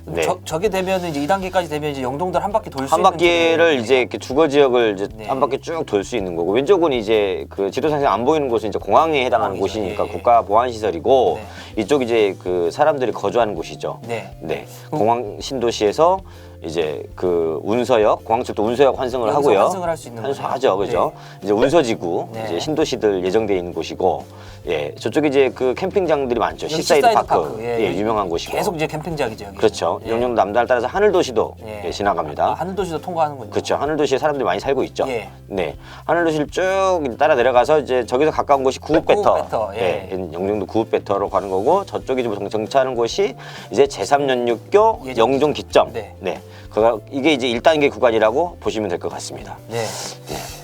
네. 저게 되면 이제 2단계까지 되면 이제 영종도를 한 바퀴 돌 수 한 있는 바퀴를 길이네요. 이제 이렇게 주거 지역을 이제 네. 한 바퀴 쭉 돌 수 있는 거고 왼쪽은 이제 그 지도상에 안 보이는 곳은 이제 공항에 해당하는 공항이죠. 곳이니까 예. 국가 보안 시설이고 네. 이쪽 이제 그 사람들이 거주하는 곳이죠. 네. 네. 공항 신도시에서 이제 그 운서역, 공항철도 운서역 환승을 여기서 하고요. 환승을 할 수 있는 거죠. 하죠, 그죠? 이제 운서지구, 네. 이제 신도시들 예정되어 있는 곳이고, 예, 저쪽에 이제 그 캠핑장들이 많죠. 여기 시사이드 파크, 예, 예, 유명한 곳이고. 계속 이제 캠핑장이죠. 여기. 그렇죠. 예. 영종도 남단을 따라서 하늘도시도 예. 예, 지나갑니다. 아, 하늘도시도 통과하는군요. 그렇죠. 하늘도시에 사람들이 많이 살고 있죠. 예. 네. 하늘도시를 쭉 따라 내려가서 이제 저기서 가까운 곳이 구읍배터. 구읍배터, 예. 영종도 구읍배터로 가는 거고 저쪽이 좀 정차하는 곳이 이제 제3연육교 예정 영종 기점. 네. 이게 이제 1단계 구간이라고 보시면 될 것 같습니다. 네.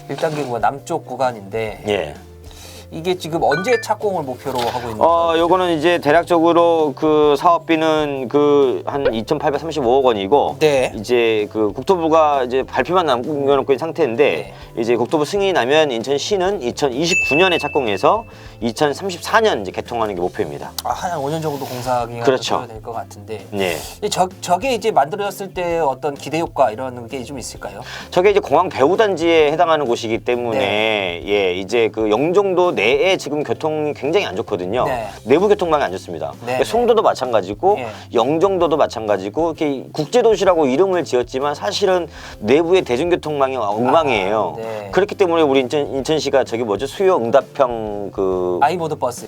1단계 구간 남쪽 구간인데 예. 이게 지금 언제 착공을 목표로 하고 있는 거죠? 요거는 이제 대략적으로 그 사업비는 그 한 2,835억 원이고 네. 이제 그 국토부가 이제 발표만 남겨놓고 있는 상태인데 이제 국토부 승인이 나면 인천시는 2029년에 착공해서 2034년 이제 개통하는 게 목표입니다. 한 5년 정도 공사 기간이 그렇죠. 될것 같은데 네. 저게 이제 만들어졌을 때 어떤 기대 효과 이런 게 좀 있을까요? 저게 이제 공항 배후 단지에 해당하는 곳이기 때문에 네. 예, 이제 그 영종도 내에 지금 교통이 굉장히 안 좋거든요. 네. 내부 교통망이 안 좋습니다. 네. 송도도 마찬가지고 예. 영종도도 마찬가지고 이렇게 국제도시라고 이름을 지었지만 사실은 내부의 대중교통망이 엉망이에요. 네. 그렇기 때문에 우리 인천시가 저기 뭐죠? 수요 응답형 그 아이모드 버스.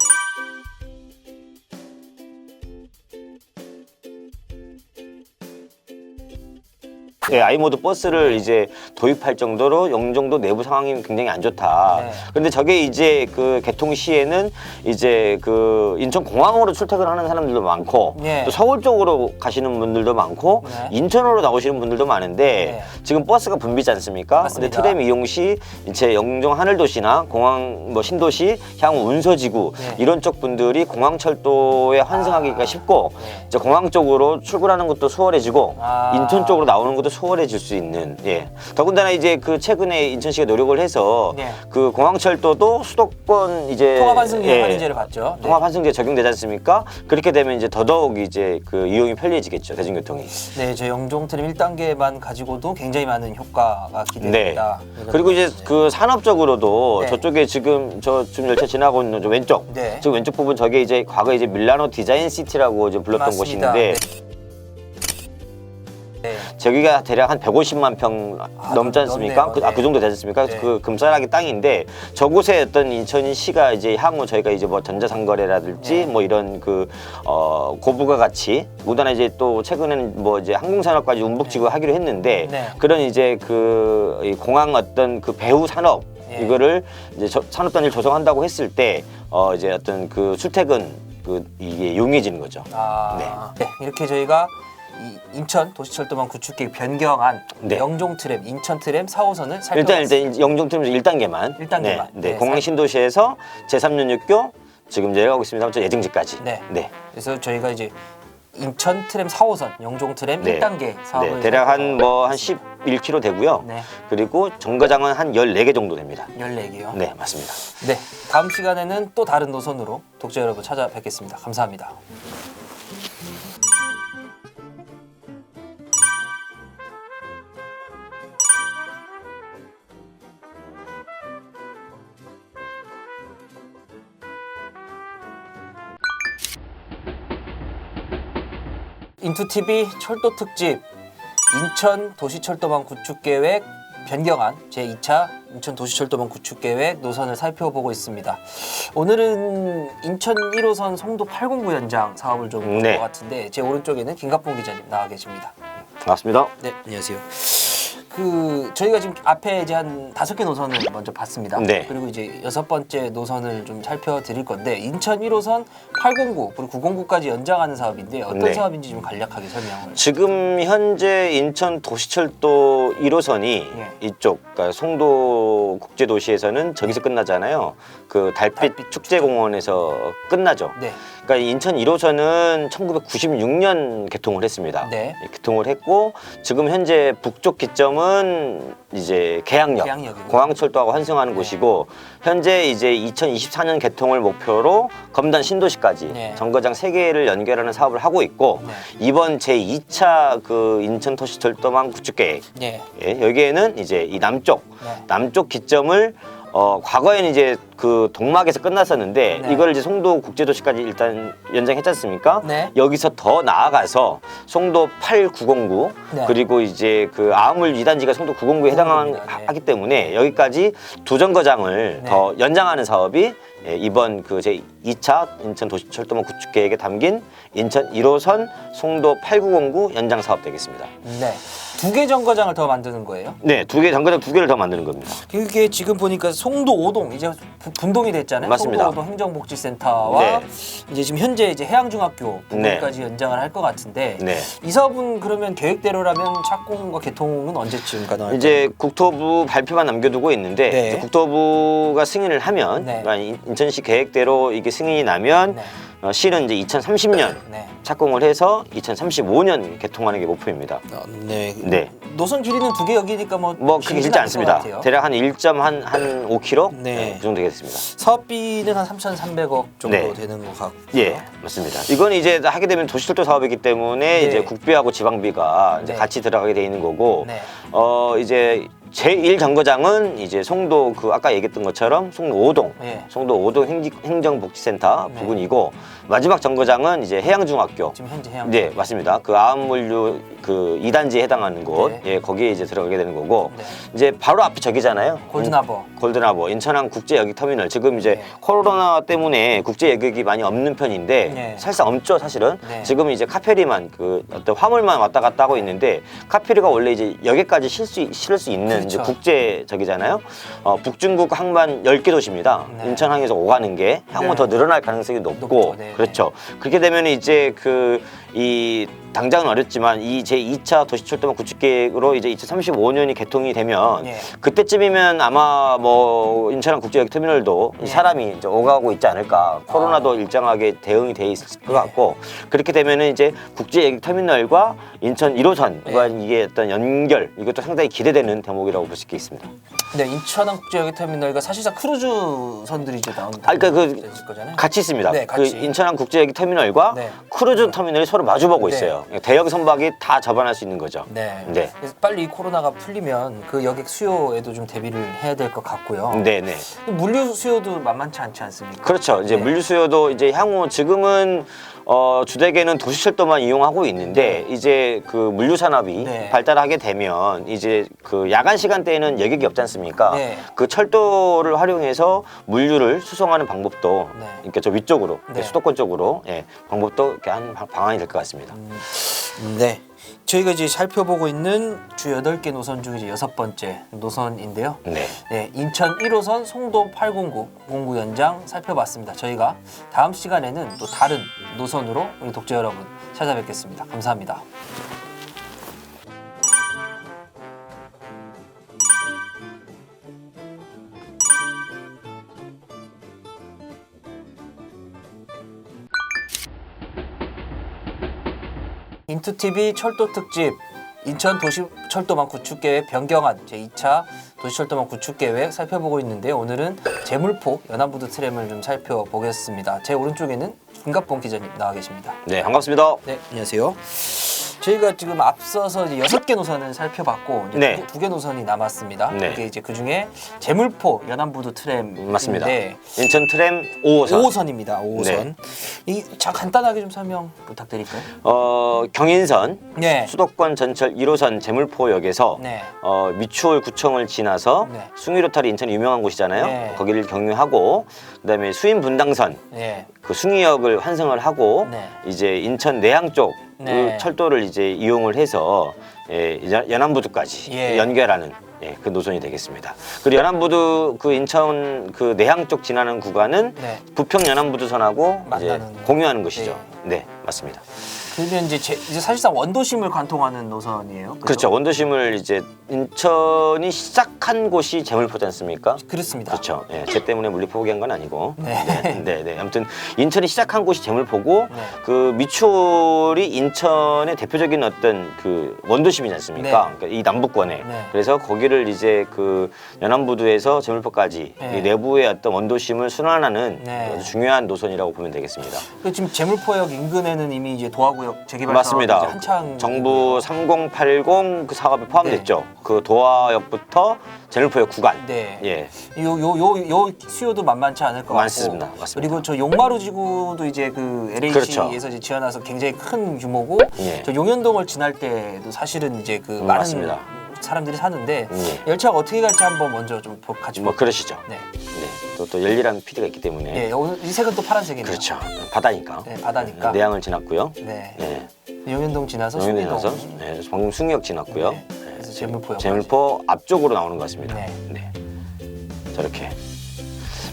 예, 아이모드 버스를 이제 도입할 정도로 영종도 내부 상황이 굉장히 안 좋다. 네. 근데 저게 이제 그 개통 시에는 이제 그 인천 공항으로 출퇴근하는 사람들도 많고 네. 또 서울 쪽으로 가시는 분들도 많고 네. 인천으로 나오시는 분들도 많은데 네. 지금 버스가 붐비지 않습니까? 맞습니다. 근데 트램 이용 시 이제 영종 하늘도시나 공항 뭐 신도시 향후 운서지구 네. 이런 쪽 분들이 공항철도에 환승하기가 쉽고 네. 이제 공항 쪽으로 출근하는 것도 수월해지고 아. 인천 쪽으로 나오는 것도 수월해질 수 있는 예. 더군다나 이제 그 최근에 인천시가 노력을 해서 네. 그 공항철도도 수도권 이제 통합 환승 예, 할인제를 받죠. 네. 통합 환승제 적용되지 않습니까? 그렇게 되면 이제 더더욱 이제 그 이용이 편리해지겠죠 대중교통이. 네, 저 영종 트램 1단계만 가지고도 굉장히 많은 효과가 기대됩니다. 그리고 이제 그 산업적으로도 네. 저쪽에 지금 지금 열차 지나고 있는 저 왼쪽, 네. 지금 왼쪽 부분 저게 이제 과거 이제 밀라노 디자인 시티라고 이제 불렀던 맞습니다. 곳인데. 네. 저기가 대략 한 150만 평 넘지 않습니까? 넓네요. 그 정도 되지 않습니까? 네. 그 금싸라기 땅인데 저곳에 어떤 인천시가 이제 향후 저희가 이제 뭐 전자상거래라든지 네. 뭐 이런 그 고부가 가치 무단에 이제 또 최근에는 뭐 이제 항공산업까지 움북지구 하기로 했는데 네. 그런 이제 이 공항 어떤 그 배후 산업 네. 이거를 이제 산업단지를 조성한다고 했을 때 이제 어떤 그 출퇴근 이게 용이해지는 거죠. 네, 이렇게 저희가 이 인천 도시철도망 구축계획 변경안 네. 영종 트램, 인천 트램 4호선을 일단 살펴봤습니다. 영종트램 1단계만. 1단계만. 네, 네, 공항 신도시에서 제3연육교 지금 내려가고 있습니다. 저 예정지까지. 네. 네. 그래서 저희가 이제 인천 트램 4호선, 영종 트램 네. 1단계 사업을 네, 대략 한 11km 되고요. 네. 그리고 정거장은 한 14개 정도 됩니다. 14개요. 네, 맞습니다. 네. 다음 시간에는 또 다른 노선으로 독자 여러분 찾아뵙겠습니다. 감사합니다. 인투TV 철도 특집 인천 도시철도망 구축계획 변경안 제2차 인천 도시철도망 구축계획 노선을 살펴보고 있습니다. 오늘은 인천 1호선 송도 809 연장 사업을 좀 볼 것 같은데 제 오른쪽에는 김갑봉 기자님 나와 계십니다. 반갑습니다. 네, 안녕하세요. 저희가 지금 앞에 이제 한 5개 노선을 먼저 봤습니다. 네. 그리고 이제 6번째 노선을 좀 살펴드릴 건데 인천 1호선 809 그리고 909까지 연장하는 사업인데 어떤 네. 사업인지 좀 간략하게 설명을. 지금 현재 인천 도시철도 1호선이 예. 이쪽 그러니까 송도 국제도시에서는 저기서 끝나잖아요. 그 달빛 축제공원에서 끝나죠. 네. 그러니까 인천 1호선은 1996년 개통을 했습니다. 네. 개통을 했고 지금 현재 북쪽 기점은 이제 계양역, 계양역이고요. 공항철도하고 환승하는 네. 곳이고 현재 이제 2024년 개통을 목표로 검단 신도시까지 네. 정거장 3개를 연결하는 사업을 하고 있고 네. 이번 제2차 그 인천 도시철도망 구축계획 네. 예, 여기에는 이제 이 남쪽 기점을 과거에는 이제 그 동막에서 끝났었는데 네. 이걸 이제 송도 국제도시까지 일단 연장했지 않습니까? 네. 여기서 더 나아가서 송도 8909 네. 그리고 이제 그 아물 2단지가 송도 909에 네. 해당하기 때문에 여기까지 두 정거장을 네. 더 연장하는 사업이 이번 그 제2차 인천 도시철도망 구축계획에 담긴 인천 1호선 송도 8909 연장 사업 되겠습니다. 네. 2개 정거장을 더 만드는 거예요? 네, 정거장 2개를 더 만드는 겁니다. 이게 지금 보니까 송도 5동 이제 분동이 됐잖아요. 맞습니다. 송도 5동 행정복지센터와 네. 이제 지금 현재 이제 해양중학교 네. 부분까지 연장을 할 것 같은데 네. 이 사업은 그러면 계획대로라면 착공과 개통은 언제쯤 가능할까요? 이제 국토부 발표만 남겨두고 있는데 네. 이제 국토부가 승인을 하면 네. 그러니까 인천시 계획대로 이게 승인이 나면 네. 시는 이제 2030년 네. 착공을 해서 2035년 개통하는 게 목표입니다. 네. 네. 노선 길이는 2개역이니까 뭐 그렇게 길지 않습니다. 대략 한 1.5km 네. 그 정도 되겠습니다. 사업비는 한 3,300억 정도 네. 되는 것 같고요. 예, 맞습니다. 이건 이제 하게 되면 도시철도 사업이기 때문에 네. 이제 국비하고 지방비가 이제 네. 같이 들어가게 돼 있는 거고, 네. 이제 제1정거장은 이제 송도 그 아까 얘기했던 것처럼 송도 5동, 네. 송도 5동 행정복지센터 네. 부근이고 마지막 정거장은 이제 해양중학교. 지금 현재 해양. 네, 맞습니다. 그 아암물류 그 2단지에 해당하는 곳, 네. 예, 거기에 이제 들어가게 되는 거고, 네. 이제 바로 앞이 저기잖아요. 골든하버. 골든하버 인천항 국제여객 터미널 지금 이제 네. 코로나 때문에 국제여객이 많이 없는 편인데 네. 사실상 없죠 사실은. 네. 지금 이제 카페리만 그 어떤 화물만 왔다 갔다 하고 있는데 카페리가 원래 이제 여객까지 실을 수 있는 이제 그렇죠. 국제 저기잖아요. 북중국 항만 10개 도시입니다. 네. 인천항에서 오가는 게 향후 네. 더 늘어날 가능성이 높고 높죠. 네. 그렇죠. 그렇게 되면 이제 이 당장은 어렵지만 이 제2차 도시철도망 구축계획으로 이제 2035년이 개통이 되면 네. 그때쯤이면 아마 뭐 인천항 국제여객 터미널도 네. 사람이 이제 오가고 있지 않을까. 코로나도 일정하게 대응이 돼 있을 것 같고 그렇게 되면은 이제 국제여객 터미널과 인천 1호선과 이게 어떤 연결 이것도 상당히 기대되는 대목이라고 볼 수 있겠습니다. 네, 인천항 국제여객 터미널과 사실상 크루즈선들이 이제 나오는 그러니까 거잖아요. 같이 있습니다. 네, 같이. 그 인천항 국제여객 터미널과 네. 크루즈 터미널이 서로 마주보고 네. 있어요. 대형 선박이 다 접안할 수 있는 거죠. 네. 네. 그래서 빨리 이 코로나가 풀리면 그 여객 수요에도 좀 대비를 해야 될 것 같고요. 네, 네. 물류 수요도 만만치 않지 않습니까? 그렇죠. 이제 네. 물류 수요도 이제 향후 지금은 주되게는 도시철도만 이용하고 있는데 이제 그 물류 산업이 네. 발달하게 되면 이제 그 야간 시간대에는 여객이 없지 않습니까? 네. 그 철도를 활용해서 물류를 수송하는 방법도 네. 그러니까 저 위쪽으로 네. 수도권 쪽으로 방법도 이렇게 한 방안이 될 것 같습니다. 네. 저희가 이제 살펴보고 있는 주 8개 노선 중 이제 6번째 노선인데요. 네. 네, 인천 1호선 송도 809 공구 연장 살펴봤습니다. 저희가 다음 시간에는 또 다른 노선으로 우리 독자 여러분 찾아뵙겠습니다. 감사합니다. 인투TV 철도 특집 인천 도시철도망 구축계획 변경안 제2차 도시철도망 구축계획 살펴보고 있는데요. 오늘은 제물포 연안부두 트램을 좀 살펴보겠습니다. 제 오른쪽에는 김갑봉 기자님 나와 계십니다. 네, 반갑습니다. 네, 안녕하세요. 저희가 지금 앞서서 이제 6개 노선을 살펴봤고 이제 네. 2개 노선이 남았습니다. 네. 이게 이제 그 중에 제물포 연안부두 트램인데 맞습니다. 인천 트램 5호선. 5호선입니다. 5호선. 자 간단하게 좀 설명 부탁드릴까요? 경인선 네. 수도권 전철 1호선 제물포역에서 네. 미추홀 구청을 지나서 네. 숭이로타리 인천이 유명한 곳이잖아요. 네. 거기를 경유하고 그다음에 수인 분당선 네. 그 숭이역을 환승을 하고 네. 이제 인천 내양 쪽 네. 철도를 이제 이용을 해서 연안부두까지 예. 연결하는 그 노선이 되겠습니다. 그리고 연안부두 그 인천 그 내양 쪽 지나는 구간은 네. 부평 연안부두선하고 이제 만나는 공유하는 곳이죠. 네, 맞습니다. 그러면 이제 사실상 원도심을 관통하는 노선이에요. 그죠? 그렇죠. 원도심을 이제 인천이 시작한 곳이 제물포지 않습니까? 그렇습니다. 그렇죠. 예, 쟤 때문에 물리 포기한 건 아니고. 네. 네. 아무튼 인천이 시작한 곳이 제물포고 네. 그 미추홀이 인천의 대표적인 어떤 그 원도심이지 않습니까? 네. 그러니까 이 남부권에. 네. 그래서 거기를 이제 그 연안부두에서 제물포까지 네. 이 내부의 어떤 원도심을 순환하는 네. 아주 중요한 노선이라고 보면 되겠습니다. 그 지금 제물포역 인근에는 이미 이제 도하구역 재개발 맞습니다. 사업이 이제 한창 정부 3080 그 사업에 포함됐죠. 그 도하역부터 제물포역 구간. 네. 예. 요 수요도 만만치 않을 것 많습니다. 같고. 맞습니다. 그리고 저 용마루 지구도 이제 그 LH에서 그렇죠. 이제 지어놔서 굉장히 큰 규모고 예. 저 용현동을 지날 때도 사실은 이제 그 많은 맞습니다. 사람들이 사는데 예. 열차가 어떻게 갈지 한번 먼저 좀 같이 뭐 그러시죠. 네. 네. 또 열일한 PD가 있기 때문에. 예, 오늘 이 색은 또 파란색이네요. 그렇죠. 바다니까. 네, 바다니까. 내양을 지났고요. 네. 네. 용현동 지나서 영현에 수리동. 나서 방금 숭이역 지났고요. 네. 그래서 제물포역. 제물포 앞쪽으로 나오는 것 같습니다. 네. 네. 저렇게.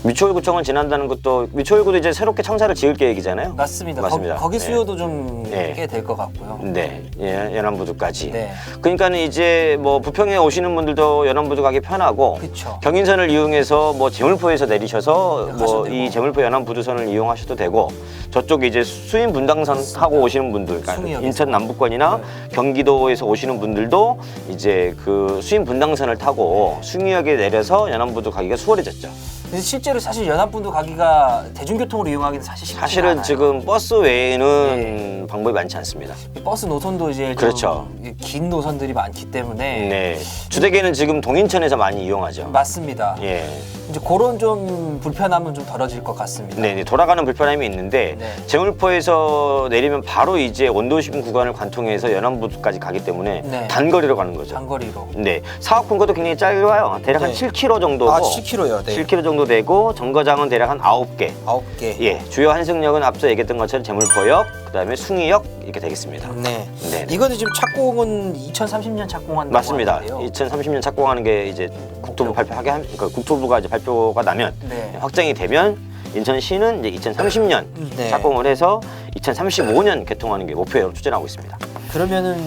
미추홀구청을 지난다는 것도 미추홀구도 이제 새롭게 청사를 지을 계획이잖아요. 맞습니다. 맞습니다. 거기 네. 수요도 좀 네. 꽤 될 것 같고요. 네, 연안부두까지. 네. 그러니까는 이제 뭐 부평에 오시는 분들도 연안부두 가기 편하고 그렇죠. 경인선을 이용해서 뭐 제물포에서 내리셔서 가셔도 뭐 되고. 이 제물포 연안부두선을 이용하셔도 되고 저쪽에 이제 수인 분당선 타고 오시는 분들, 그러니까 숭이역에서. 인천 남부권이나 경기도에서 오시는 분들도 이제 그 수인 분당선을 타고 숭이역에 내려서 연안부두 가기가 수월해졌죠. 근데 실제로 사실 연합분도 가기가 대중교통으로 이용하기는 사실 쉽지 사실은 않아요. 지금 버스 외에는 방법이 많지 않습니다. 버스 노선도 이제 좀 그렇죠. 긴 노선들이 많기 때문에 네, 주대계는 지금 동인천에서 많이 이용하죠. 맞습니다. 예. 이제 그런 좀 불편함은 좀 덜어질 것 같습니다. 네, 돌아가는 불편함이 있는데 네. 제물포에서 내리면 바로 이제 원도심 구간을 관통해서 연안부두까지 가기 때문에 네. 단거리로 가는 거죠. 장거리로. 네, 사업 근거도 굉장히 짧아요. 대략 한 네. 7km 정도고. 7km요. 7km 정도 되고 정거장은 대략 한 9개. 9개. 예, 주요 환승역은 앞서 얘기했던 것처럼 제물포역, 그다음에 숭이역 이렇게 되겠습니다. 네. 네. 이거는 지금 착공은 2030년 착공한다고 맞습니다. 하는데요. 2030년 착공하는 게 이제 국토부 발표하게 그러니까 국토부가 이제 발표가 나면 네. 확정이 되면 인천시는 이제 2030년 네. 착공을 해서 2035년 개통하는 게 목표로 추진하고 있습니다. 그러면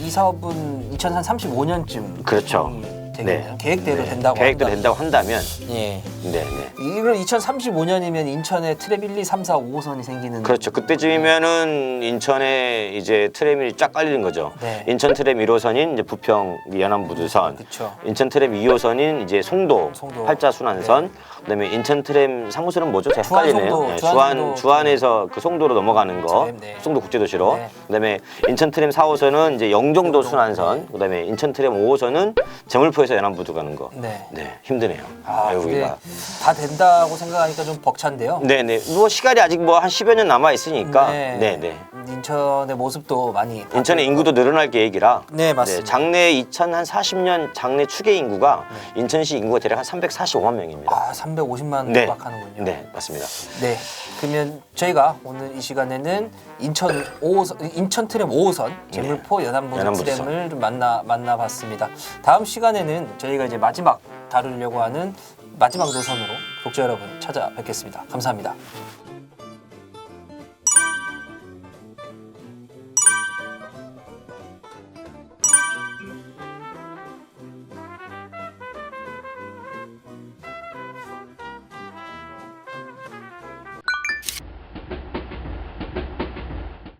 이 사업은 2035년쯤 그렇죠. 되겠네요. 네. 계획대로 네. 된다고 계획대로 된다고 한다면 예. 네, 네. 이걸 2035년이면 인천에 트램 1, 2, 3, 4, 5호선이 생기는 그렇죠. 그때쯤이면은 인천에 이제 트램이 쫙 깔리는 거죠. 네. 인천 트램 1호선인 이제 부평 연안부두선, 그렇죠. 인천 트램 2호선인 이제 송도, 송도. 팔자순환선, 그다음에 인천 트램 3호선은 뭐죠? 제가 헷갈리네요. 주안송도, 네, 주안송도 주안에서 그 송도로 넘어가는 거, 트램, 네. 송도 국제도시로. 네. 그다음에 인천 트램 4호선은 이제 영종도 순환선, 그다음에 인천 트램 5호선은 제물포에서 연안부두 가는 거. 네. 네, 힘드네요. 아, 근데 여기가. 다 된다고 생각하니까 좀 벅찬데요. 네네. 뭐 시간이 아직 뭐 한 10여 년 남아 있으니까. 네네. 인천의 모습도 많이 인천의 인구도 늘어날 계획이라. 네, 맞습니다. 장래 2040년 장래 추계 인구가 인천시 인구가 대략 한 345만 명입니다. 아, 350만 네. 육박하는군요. 네, 맞습니다. 네. 그러면 저희가 오늘 이 시간에는 인천 트램 5호선 제물포 연안부두 연안부두선. 트램을 좀 만나봤습니다. 다음 시간에는 저희가 이제 마지막 다루려고 하는 마지막 노선으로 독자 여러분 찾아뵙겠습니다. 감사합니다.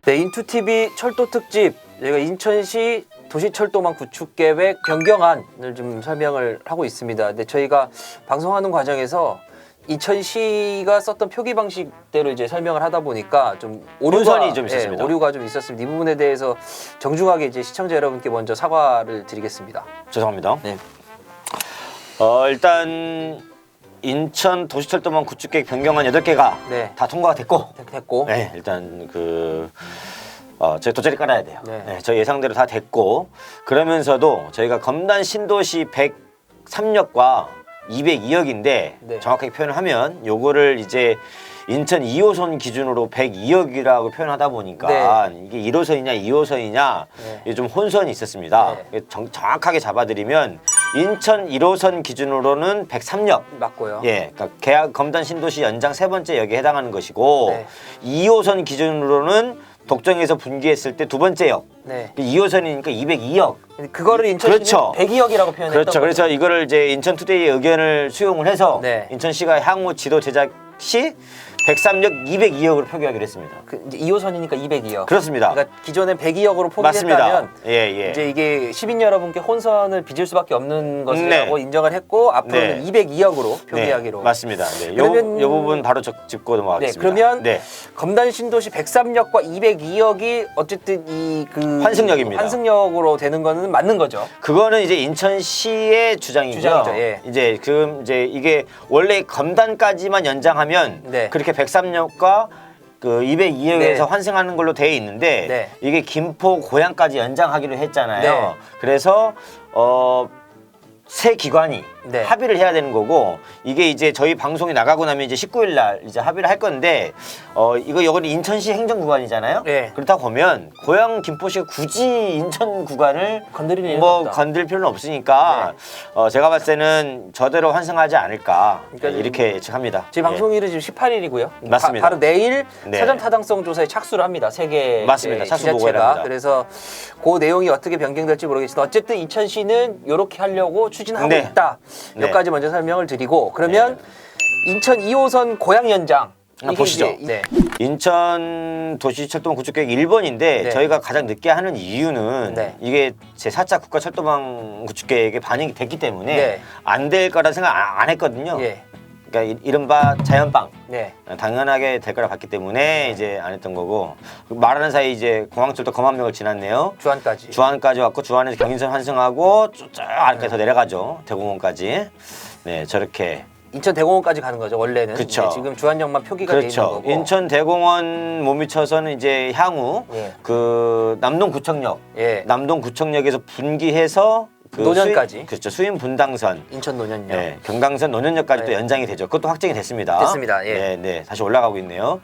네, 인투TV 철도 특집 저희가 인천시 도시철도망 구축 계획 변경안을 좀 설명을 하고 있습니다. 근데 저희가 방송하는 과정에서 인천시가 썼던 표기 방식대로 이제 설명을 하다 보니까 좀 혼선이 좀 있었습니다. 오류가 좀 있었습니다. 이 부분에 대해서 정중하게 이제 시청자 여러분께 먼저 사과를 드리겠습니다. 죄송합니다. 네. 일단 인천 도시철도망 구축계획 변경안 8개가 네. 다 통과가 됐고, 됐고. 네, 일단 저희 돗자리 깔아야 돼요. 네. 네, 저희 예상대로 다 됐고, 그러면서도 저희가 검단 신도시 103역과 202억인데 네. 정확하게 표현을 하면 요거를 이제 인천 2호선 기준으로 102억이라고 표현하다 보니까 이게 1호선이냐 2호선이냐 네. 이게 좀 혼선이 있었습니다. 정확하게 잡아드리면 인천 1호선 기준으로는 103역. 맞고요. 예, 그러니까 계약 검단 신도시 연장 3번째 역에 해당하는 것이고 네. 2호선 기준으로는 독점에서 분기했을 때 2번째 역. 네. 2호선이니까 202억. 그거를 인천시는 그렇죠. 102억이라고 표현했던 그렇죠. 거죠. 그래서 이거를 이제 인천투데이의 의견을 수용을 해서 네. 인천시가 향후 지도 제작 시 103역 202억으로 표기하기로 했습니다. 이제 2호선이니까 202억. 그렇습니다. 그러니까 기존엔 102억으로 맞습니다. 포기했다면 예. 이제 이게 시민 여러분께 혼선을 빚을 수밖에 없는 것이라고 네. 인정을 했고 앞으로는 네. 202억으로 표기하기로. 네, 맞습니다. 네. 그러면- 요 부분 바로 짚고 넘어가겠습니다. 네, 그러면 네. 검단 신도시 103역과 202억이 어쨌든 이 환승역입니다. 환승역으로 되는 거는 맞는 거죠. 그거는 이제 인천시의 주장이죠. 주장이죠, 예. 이제 이게 원래 검단까지만 연장하면 네. 그렇게 103역과 그 202역에서 네. 환승하는 걸로 돼 있는데 네. 이게 김포 고양까지 연장하기로 했잖아요. 네. 그래서 세 기관이 네. 합의를 해야 되는 거고 이게 이제 저희 방송이 나가고 나면 이제 19일 날 이제 합의를 할 건데 이거는 인천시 행정구간이잖아요. 네. 그렇다 보면 고양 김포시가 굳이 인천 구간을 건드릴 일은 뭐 없다. 건들 필요는 없으니까 제가 봤을 때는 저대로 환승하지 않을까 그러니까 이렇게 예측합니다. 제 방송일은 지금 18일이고요. 맞습니다. 바로 내일 네. 사전 타당성 조사에 착수를 합니다. 세계 맞습니다. 착수 보고를 지자체가. 합니다. 그래서 그 내용이 어떻게 변경될지 모르겠지만 어쨌든 인천시는 이렇게 하려고 추진하고 네. 있다. 네. 여기까지 먼저 설명을 드리고 그러면 인천 2호선 고양 연장 이게 보시죠. 이제, 인천 도시철도망 구축계획 1번인데 네. 저희가 가장 늦게 하는 이유는 네. 이게 제4차 국가철도망 구축계획에 반영이 됐기 때문에 네. 안 될 거라 생각 안 했거든요. 예. 그러니까 이른바 자연빵. 네. 당연하게 될 거라 봤기 때문에 이제 안 했던 거고 말하는 사이 이제 공항철도 검암역을 지났네요. 주안까지. 주안까지 왔고 주안에서 경인선 환승하고 쭉 아래까지 더 내려가죠. 대공원까지. 네, 저렇게. 인천 대공원까지 가는 거죠 원래는. 그쵸. 네, 지금 주안역만 표기가 돼 있는 그렇죠. 거고. 인천 대공원 못 미쳐서는 이제 향후 예. 그 남동구청역, 예. 남동구청역에서 분기해서 그 노년까지. 그렇죠. 수인 분당선. 인천 노년역. 네, 경강선 노년역까지 또 네. 연장이 되죠. 그것도 확정이 됐습니다. 됐습니다. 예. 네, 네, 다시 올라가고 있네요.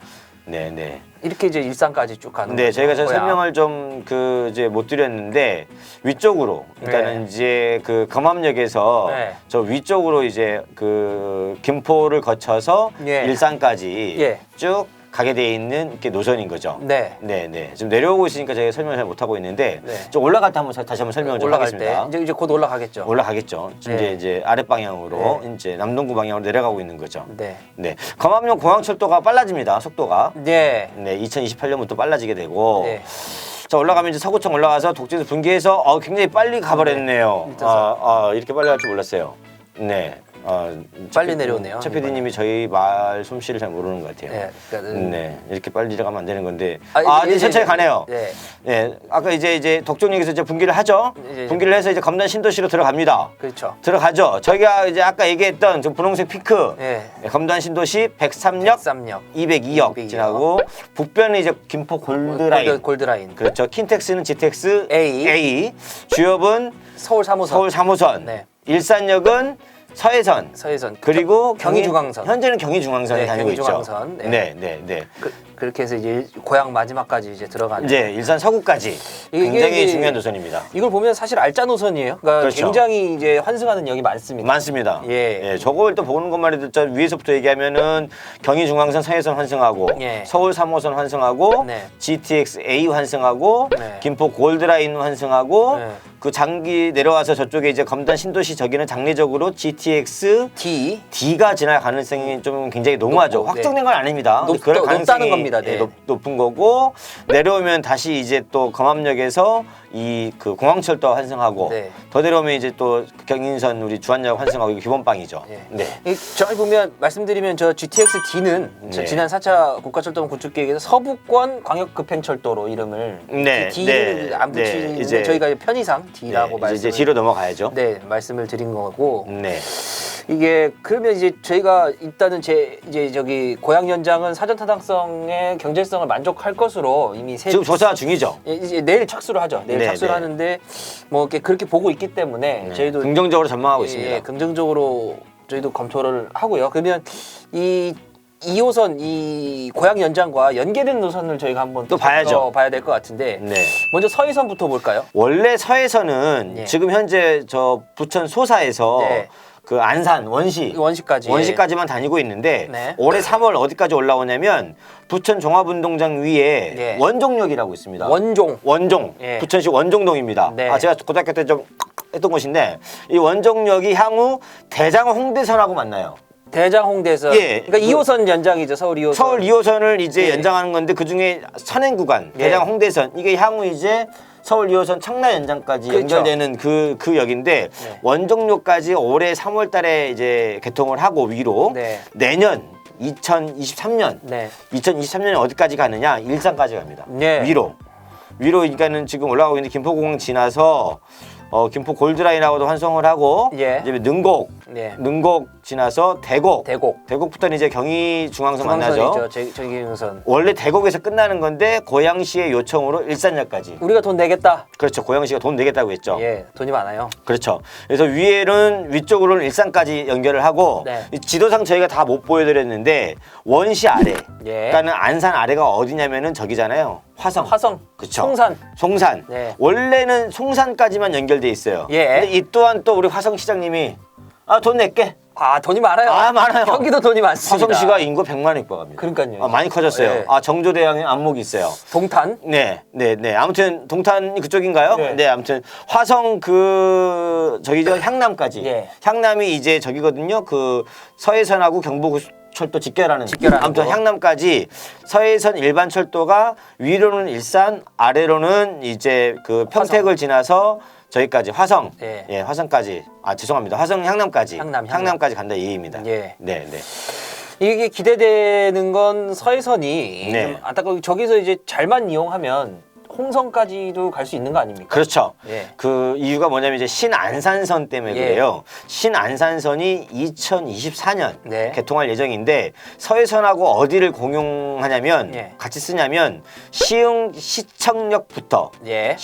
네, 네. 이렇게 이제 일산까지 쭉 가는 네, 거죠. 저희가 고양. 설명을 좀 이제 못 드렸는데 위쪽으로 일단은 네. 이제 그 검암역에서 네. 저 위쪽으로 이제 그 김포를 거쳐서 예. 일산까지 예. 쭉 가게 돼 있는 이렇게 노선인 거죠. 네. 네, 네. 지금 내려오고 있으니까 제가 설명을 잘 못 하고 있는데 네. 좀 올라갈 때 다시 한번 설명을 좀 올라갈 하겠습니다. 때 이제 곧 올라가겠죠. 올라가겠죠. 지금 네. 이제 아랫 방향으로 네. 이제 남동구 방향으로 내려가고 있는 거죠. 네. 네, 검암역 공항철도가 빨라집니다. 속도가. 네. 네, 2028년부터 빨라지게 되고. 네. 자, 올라가면 이제 서구청 올라가서 독재에서 분기해서 굉장히 빨리 가버렸네요. 네. 일단 이렇게 빨리 갈 줄 몰랐어요. 네. 빨리 내려오네요, 최 PD님이 저희 말 솜씨를 잘 모르는 것 같아요. 네. 그러니까 네, 이렇게 빨리 가면 안 되는 건데. 이제 이제 천천히 가네요. 네. 네, 아까 이제 독종역에서 이제 분기를 하죠. 이제 분기를 해서 이제 검단 신도시로 들어갑니다. 그렇죠. 들어가죠. 저희가 이제 아까 얘기했던 저 분홍색 피크. 네. 검단 신도시 103역, 103역. 202역 202역. 지나고 북변은 이제 김포 골드라인. 골드라인. 그렇죠. 킨텍스는 GTX A. 주협은 서울 3호선. 서울 3호선. 네. 일산역은 서해선. 서해선. 그리고 경의중앙선. 현재는 경의중앙선이 네, 다니고 있죠. 경의중앙선. 네. 네, 네, 네. 그렇게 해서 이제 고향 마지막까지 이제 들어가는. 이제 일산 서구까지 이게 굉장히 이제 중요한 노선입니다. 이걸 보면 사실 알짜 노선이에요. 그러니까 그렇죠. 굉장히 이제 환승하는 역이 많습니다. 많습니다. 예. 저걸 또 보는 것만 해도 저 위에서부터 얘기하면은 경의중앙선 서해선 환승하고 예. 서울 3호선 환승하고 네. GTX A 환승하고 네. 김포 골드라인 환승하고 네. 그 장기 내려와서 저쪽에 이제 검단 신도시 저기는 장례적으로 GTX D. D가 지날 가능성이 좀 굉장히 농후하죠. 높고, 확정된 건 아닙니다. 근데 그럴 높다는 겁니다. 네. 높은 거고 내려오면 다시 이제 또 검암역에서 이 그 공항철도 환승하고 네. 더 내려오면 이제 또 경인선 우리 주안역 환승하고 이거 기본빵이죠. 네. 네. 저희 보면 말씀드리면 저 GTX D는 네. 지난 4차 국가철도망 구축계획에서 서부권 광역급행철도로 이름을 네, D를 네, 안 네, 붙이는데 이제- 저희가 편의상 D라고 네, 말씀을 이제 뒤로 넘어가야죠. 네 말씀을 드린 거고 네. 이게 그러면 이제 저희가 일단은 이제 저기 고양 연장은 사전 타당성의 경제성을 만족할 것으로 이미 지금 조사 중이죠. 이제 내일 착수를 하죠. 내일 네, 착수를 네. 하는데 뭐 이렇게 그렇게 보고 있기 때문에 네. 저희도 긍정적으로 전망하고 예, 있습니다. 긍정적으로 저희도 검토를 하고요. 그러면 이 2호선 이 고양 연장과 연계되는 노선을 저희가 한번 또 봐야죠. 봐야 될 것 같은데 네. 먼저 서해선부터 볼까요? 원래 서해선은 예. 지금 현재 저 부천 소사에서 네. 그 안산 원시 원시까지 원시까지만 다니고 있는데 네. 올해 3월 어디까지 올라오냐면 부천 종합운동장 위에 예. 원종역이라고 있습니다. 원종 예. 부천시 원종동입니다. 네. 아 제가 고등학교 때 좀 했던 곳인데 이 원종역이 향후 대장 홍대선하고 만나요. 대장 홍대선. 예. 그러니까 2호선 연장이죠. 서울 2호선. 서울 2호선을 이제 예. 연장하는 건데 그 중에 선행 구간 예. 대장 홍대선 이게 향후 이제 서울 2호선 청라 연장까지 그렇죠. 연결되는 그 역인데 네. 원종역까지 올해 3월달에 이제 개통을 하고 위로 네. 내년 2023년 네. 2023년에 어디까지 가느냐 일산까지 갑니다. 네. 위로 그러니까는 지금 올라가고 있는 김포공항 지나서 김포 골드라인하고도 환송을 하고 예. 이제 능곡 네. 지나서 대곡 대곡. 부터는 이제 경의 중앙선 만나죠. 저기선. 원래 대곡에서 끝나는 건데 고양시의 요청으로 일산역까지. 우리가 돈 내겠다. 그렇죠. 고양시가 돈 내겠다고 했죠. 예, 돈이 많아요. 그렇죠. 그래서 위쪽으로는 일산까지 연결을 하고 네. 이 지도상 저희가 다 못 보여드렸는데 원시 아래, 예. 그러니까는 안산 아래가 어디냐면은 저기잖아요. 화성. 그쵸. 그쵸. 송산. 네. 원래는 송산까지만 연결돼 있어요. 예. 근데 이 또한 또 우리 화성 시장님이 돈 낼게. 돈이 많아요. 많아요. 경기도 돈이 많습니다. 화성시가 인구 100만 입각합니다. 그러니까요. 많이 커졌어요. 예. 정조대왕의 안목이 있어요. 동탄. 네. 아무튼 동탄이 그쪽인가요? 네. 네. 아무튼 화성 저기죠 향남까지. 예. 향남이 이제 저기거든요. 그 서해선하고 경부고속철도 직결하는. 아무튼 거. 향남까지 서해선 일반 철도가 위로는 일산, 아래로는 이제 그 평택을 지나서 저기까지 화성. 예. 예, 화성까지. 죄송합니다. 화성 향남까지. 향남. 향남까지 간다 이 얘기입니다. 예. 네. 이게 기대되는 건 서해선이 네. 좀 안타깝게 저기서 이제 잘만 이용하면 홍성까지도 갈 수 있는 거 아닙니까? 그렇죠. 예. 그 이유가 뭐냐면 이제 신안산선 때문에 예. 그래요. 신안산선이 2024년 네. 개통할 예정인데 서해선하고 어디를 공용하냐면 예. 같이 쓰냐면 시흥시청역부터 예.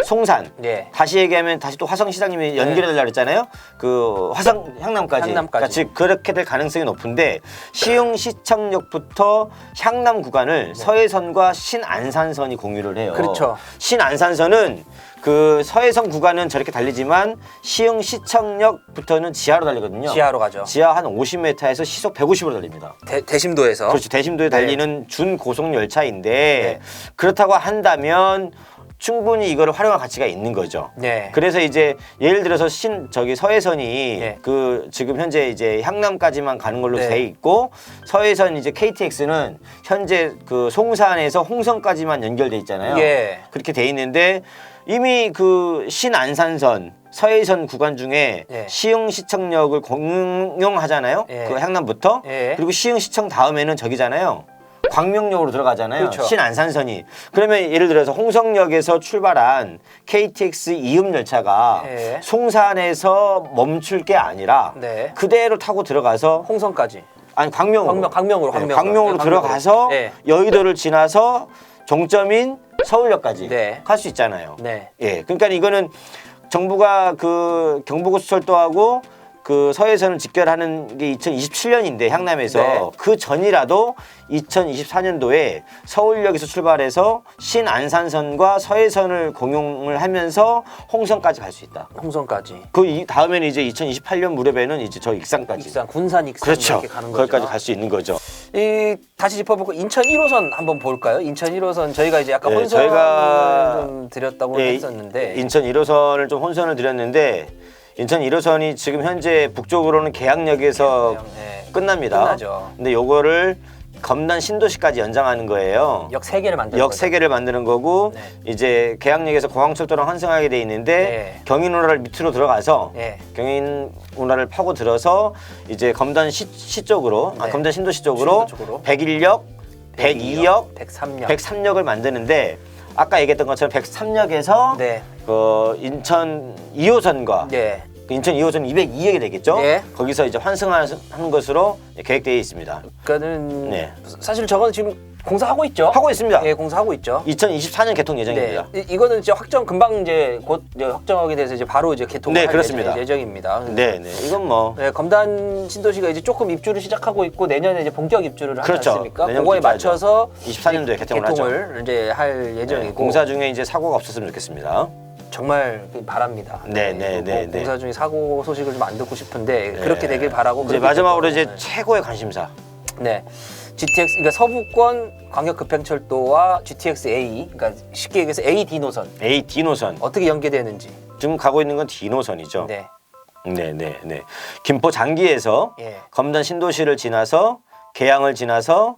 송산. 예. 다시 얘기하면 다시 또 화성 시장님이 연결해달라 그랬잖아요. 그 화성 향남까지. 같이 그렇게 될 가능성이 높은데 시흥시청역부터 향남 구간을 서해선과 신안산선이 공유를 해요. 그렇죠. 신안산선은 그 서해선 구간은 저렇게 달리지만 시흥시청역부터는 지하로 달리거든요. 지하로 가죠. 지하 한 50m에서 시속 150으로 달립니다. 대심도에서. 그렇죠. 대심도에 네. 달리는 준고속 열차인데 네. 그렇다고 한다면 충분히 이거를 활용할 가치가 있는 거죠. 네. 그래서 이제 예를 들어서 서해선이 네. 그 지금 현재 이제 향남까지만 가는 걸로 네. 돼 있고 서해선 이제 KTX는 현재 그 송산에서 홍성까지만 연결돼 있잖아요. 예. 그렇게 돼 있는데 이미 그 신안산선 서해선 구간 중에 예. 시흥시청역을 공용하잖아요. 예. 그 향남부터 예. 그리고 시흥시청 다음에는 저기잖아요. 광명역으로 들어가잖아요. 그렇죠. 신안산선이. 그러면 예를 들어서 홍성역에서 출발한 KTX 이음 열차가 예. 송산에서 멈출 게 아니라 네. 그대로 타고 들어가서 홍성까지. 아니 광명으로 광명으로. 들어가서 네. 여의도를 지나서 종점인 서울역까지 네. 갈 수 있잖아요. 네. 예, 그러니까 이거는 정부가 그 경부고속철도하고 그 서해선을 직결하는 게 2027년인데 향남에서 네. 그 전이라도 2024년도에 서울역에서 출발해서 신안산선과 서해선을 공용을 하면서 홍성까지 갈 수 있다. 홍성까지. 그 다음에는 이제 2028년 무렵에는 이제 저 익산까지. 군산 익산 그렇죠. 이렇게 가는 거죠. 거기까지 갈 수 있는 거죠. 다시 짚어보고 인천 1호선 한번 볼까요? 인천 1호선 저희가 이제 아까 네, 혼선을 저희가 좀 드렸다고 예, 했었는데 인천 1호선을 좀 혼선을 드렸는데 인천 1호선이 지금 현재 북쪽으로는 계양역에서 네. 끝납니다. 끝나죠. 근데 요거를 검단 신도시까지 연장하는 거예요. 역 3개를 만드는 역 거죠. 3개를 만드는 거고 네. 이제 계양역에서 공항철도랑 환승하게 돼 있는데 네. 경인운하를 밑으로 들어가서 네. 경인운하를 파고 들어서 이제 검단 시 쪽으로 네. 검단 신도시 쪽으로 신도 쪽으로. 101역, 102역, 103역. 103역을 만드는데 아까 얘기했던 것처럼 103역에서 네. 그 인천 2호선과 네. 인천 2호선 202역이 되겠죠. 네. 거기서 이제 환승하는 것으로 계획되어 있습니다. 그러니까는 네. 사실 저거는 지금 공사하고 있죠. 하고 있습니다. 예, 공사하고 있죠. 2024년 개통 예정입니다. 네, 이거는 이제 확정 금방 이제 곧 이제 확정하게 돼서 이제 바로 이제 개통할 네, 그렇습니다. 예정입니다. 네, 네. 이건 뭐 네, 검단 신도시가 이제 조금 입주를 시작하고 있고 내년에 이제 본격 입주를 하지 그렇죠. 않습니까? 내년부터 그거에 입주하죠. 맞춰서 24년도에 개통을 하죠. 이제 할 예정이고 네, 공사 중에 이제 사고가 없었으면 좋겠습니다. 정말 바랍니다. 네, 네, 네, 네. 공사 중에 사고 소식을 좀 안 듣고 싶은데 그렇게 되길 바라고. 이제 그렇게 마지막으로 될 이제 거고. 최고의 관심사. 네. GTX 그러니까 서부권 광역급행철도와 GTX A 그러니까 쉽게 얘기해서 AD 노선 A, D 노선. 어떻게 연계되는지. 지금 가고 있는 건 D 노선이죠. 네. 네, 네, 네. 김포 장기에서 예. 검단 신도시를 지나서 계양을 지나서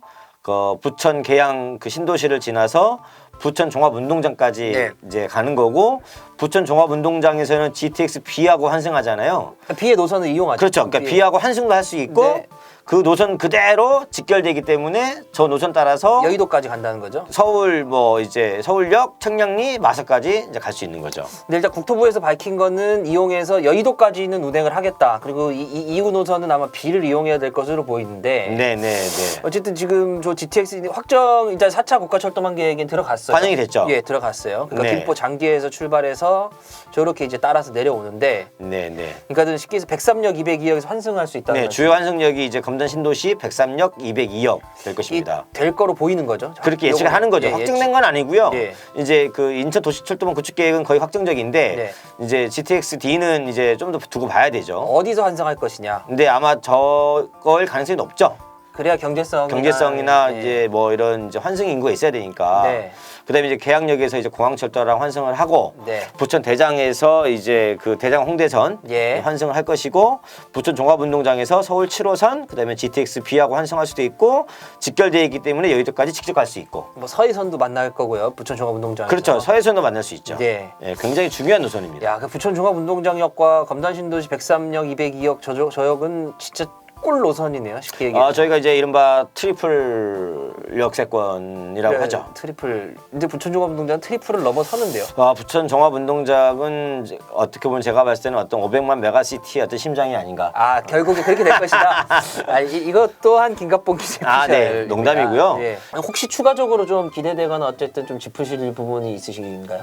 부천 계양 그 신도시를 지나서 부천 종합운동장까지 네. 이제 가는 거고 부천 종합운동장에서는 GTX B하고 환승하잖아요. B의 노선을 이용하죠. 그렇죠. 그러니까 B의. B하고 환승도 할 수 있고 네. 그 노선 그대로 직결되기 때문에 저 노선 따라서 여의도까지 간다는 거죠. 서울 뭐 이제 서울역, 청량리, 마사까지 이제 갈 수 있는 거죠. 근데 일단 국토부에서 밝힌 거는 이용해서 여의도까지는 운행을 하겠다. 그리고 이후 노선은 아마 B를 이용해야 될 것으로 보이는데. 네, 네, 네. 어쨌든 지금 저 GTX 확정 일단 4차 국가철도망 계획엔 들어갔어요. 반영이 됐죠? 예, 들어갔어요. 그러니까 네. 김포 장기에서 출발해서 저렇게 이제 따라서 내려오는데. 네, 네. 그러니까 쉽게 해서 103역, 202역에서 환승할 수 있다는 네, 거죠. 주요 환승역이 이제 검단 신도시 103역, 202역 될 것입니다. 될 거로 보이는 거죠. 그렇게 예측을 하는 거죠. 예, 확정된 건 아니고요. 예. 이제 그 인천 도시철도망 구축 계획은 거의 확정적인데 네. 이제 GTX D는 이제 좀 더 두고 봐야 되죠. 어디서 환승할 것이냐. 근데 아마 저거일 가능성이 높죠. 그래야 경제성이나 예. 이제 뭐 이런 이제 환승 인구가 있어야 되니까. 네. 그다음에 이제 계양역에서 이제 공항철도랑 환승을 하고 네. 부천 대장에서 이제 그 대장 홍대선 예. 환승을 할 것이고 부천 종합운동장에서 서울 7호선 그다음에 GTX B하고 환승할 수도 있고 직결되어 있기 때문에 여의도까지 직접 갈 수 있고. 뭐 서해선도 만날 거고요. 부천 종합운동장에서. 그렇죠. 서해선도 만날 수 있죠. 네. 예, 굉장히 중요한 노선입니다. 야, 그 부천 종합운동장역과 검단신도시 103역, 202역 저 역은 진짜 꿀 노선이네요. 쉽게 얘기해서. 저희가 이제 이른바 트리플 역세권이라고 하죠. 트리플. 이제 부천 종합운동장 트리플을 넘어서는데요. 부천 종합운동장은 이제 어떻게 보면 제가 봤을 때는 어떤 500만 메가시티의 어떤 심장이 아닌가. 아, 결국에 그렇게 될 것이다. 아, 이것 또한 김갑봉 기자의 아, 네. 농담이고요. 예. 혹시 추가적으로 좀 기대되거나 어쨌든 좀 짚으실 부분이 있으신가요?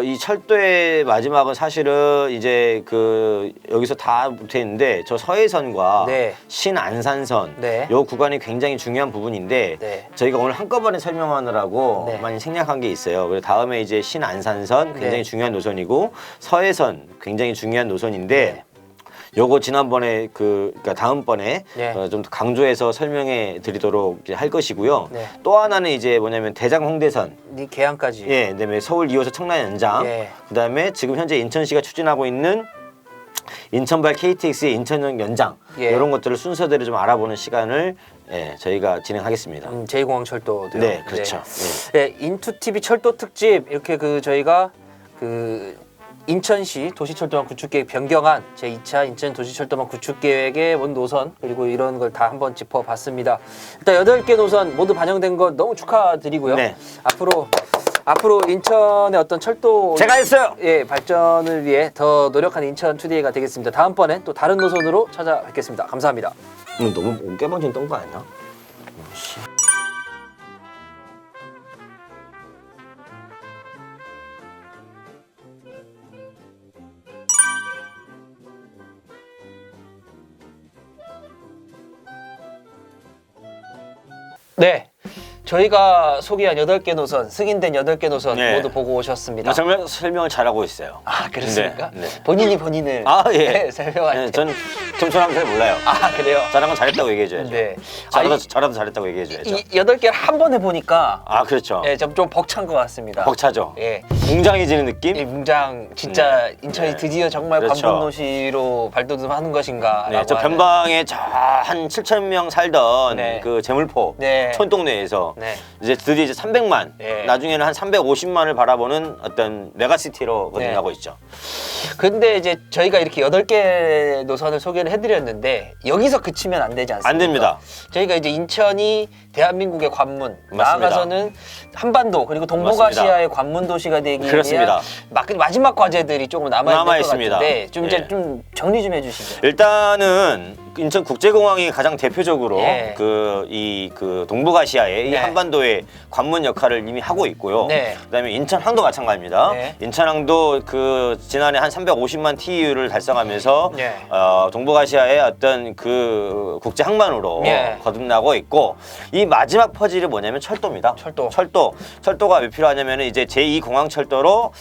이 철도의 마지막은 사실은 이제 그 여기서 다 붙어 있는데 저 서해선과 네. 신안산선 네. 요 구간이 굉장히 중요한 부분인데 네. 저희가 오늘 한꺼번에 설명하느라고 네. 많이 생략한 게 있어요. 그래서 다음에 이제 신안산선 굉장히 네. 중요한 노선이고 서해선 굉장히 중요한 노선인데 네. 요거 지난번에 그러니까 다음번에 네. 좀 더 강조해서 설명해 드리도록 이제 할 것이고요. 네. 또 하나는 이제 뭐냐면 대장 홍대선 이 계양까지. 예, 그다음에 서울 2호선 청라 연장, 예. 그다음에 지금 현재 인천시가 추진하고 있는 인천발 KTX의 인천역 연장 예. 이런 것들을 순서대로 좀 알아보는 시간을 저희가 진행하겠습니다. 제2공항철도도요. 네, 그렇죠. 네, 인투TV 철도 특집 이렇게 그 저희가 그 인천시 도시철도망 구축계획 변경안 제2차 인천 도시철도망 구축계획의 원 노선 그리고 이런 걸 다 한번 짚어봤습니다. 일단 8개 노선 모두 반영된 것 너무 축하드리고요. 네. 앞으로 인천의 어떤 철도 제가 했어요. 예, 발전을 위해 더 노력하는 인천 투데이가 되겠습니다. 다음번엔 또 다른 노선으로 찾아뵙겠습니다. 감사합니다. 너무 깨방진 떤거 아니야? 네. 저희가 소개한 8개 노선, 승인된 8개 노선 네. 모두 보고 오셨습니다. 정말 설명을 잘하고 있어요. 아, 그렇습니까? 네, 네. 본인을 예. 설명할 때. 네, 전 촘촘하면 잘 몰라요. 아, 그래요? 잘한 건 잘했다고 얘기해줘야죠. 네. 잘하도 잘했다고 얘기해줘야죠. 이 8개를 한 번에 보니까 그렇죠. 예, 좀 벅찬 것 같습니다. 벅차죠. 예. 웅장해지는 느낌? 이 문장 진짜 인천이 네. 드디어 정말 그렇죠. 관문도시로 발돋움하는 것인가? 네, 저 변방에 저 한 7천 명 살던 네. 그 재물포 네. 촌동네에서 네. 이제 드디어 이제 300만, 네. 나중에는 한 350만을 바라보는 어떤 메가시티로 거듭나고 있죠. 근데 이제 저희가 이렇게 8개 노선을 소개를 설명을 해드렸는데 여기서 그치면 안 되지 않습니까? 안 됩니다. 저희가 이제 인천이 대한민국의 관문, 맞습니다. 나아가서는 한반도 그리고 동북아시아의 관문 도시가 되기 그렇습니다. 위한 마지막 과제들이 조금 남아 있는 것 있습니다. 같은데 좀 이제 예. 좀 정리 좀 해주시죠. 일단은 인천국제공항이 가장 대표적으로 예. 그 동북아시아의 이 네. 한반도의 관문 역할을 이미 하고 있고요. 네. 그다음에 인천항도 마찬가지입니다. 네. 인천항도 그 지난해 한 350만 TEU를 달성하면서 네. 동북아시아의 어떤 그 국제 항만으로 네. 거듭나고 있고 이 마지막 퍼즐이 뭐냐면 철도입니다. 철도가 왜 필요하냐면은 이제 제2공항철도로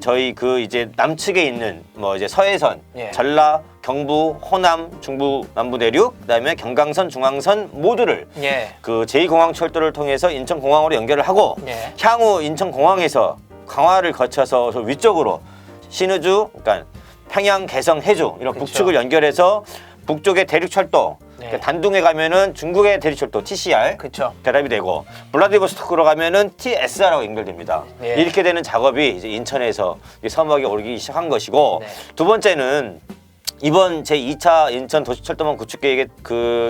저희 그 이제 남측에 있는 뭐 이제 서해선, 예. 전라, 경부, 호남, 중부, 남부 대륙, 그다음에 경강선, 중앙선 모두를 예. 그 제2공항철도를 통해서 인천공항으로 연결을 하고 예. 향후 인천공항에서 강화를 거쳐서 저 위쪽으로 신의주, 그러니까 평양, 개성, 해주 이런 그쵸. 북측을 연결해서 북쪽의 대륙철도, 네. 그러니까 단둥에 가면은 중국의 대륙철도 TCR 그렇죠. 결합이 되고 블라디보스토크로 가면은 TSR하고 연결됩니다. 예. 이렇게 되는 작업이 이제 인천에서 서막에 오르기 시작한 것이고 네. 두 번째는 이번 제2차 인천 도시철도망 구축 계획의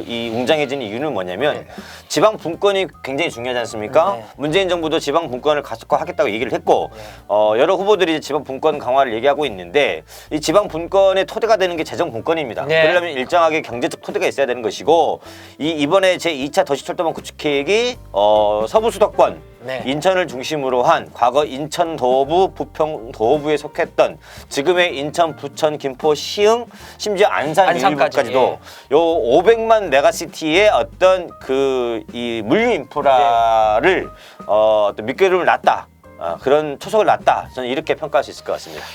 이 웅장해지는 이유는 뭐냐면 네. 지방 분권이 굉장히 중요하지 않습니까? 네. 문재인 정부도 지방 분권을 가속화하겠다고 얘기를 했고 네. 여러 후보들이 이제 지방 분권 강화를 얘기하고 있는데 이 지방 분권의 토대가 되는 게 재정 분권입니다. 네. 그러려면 일정하게 경제적 토대가 있어야 되는 것이고 이번에 제2차 도시철도망 구축 계획이 서부 수도권 네. 인천을 중심으로 한 과거 인천 도호부, 부평 도호부에 속했던 지금의 인천, 부천, 김포, 시흥, 심지어 안산 안산까지, 일부까지도 예. 요 500만 메가시티의 어떤 그 물류 인프라를 어떤 밑거름을 놨다. 그런 초석을 놨다. 저는 이렇게 평가할 수 있을 것 같습니다.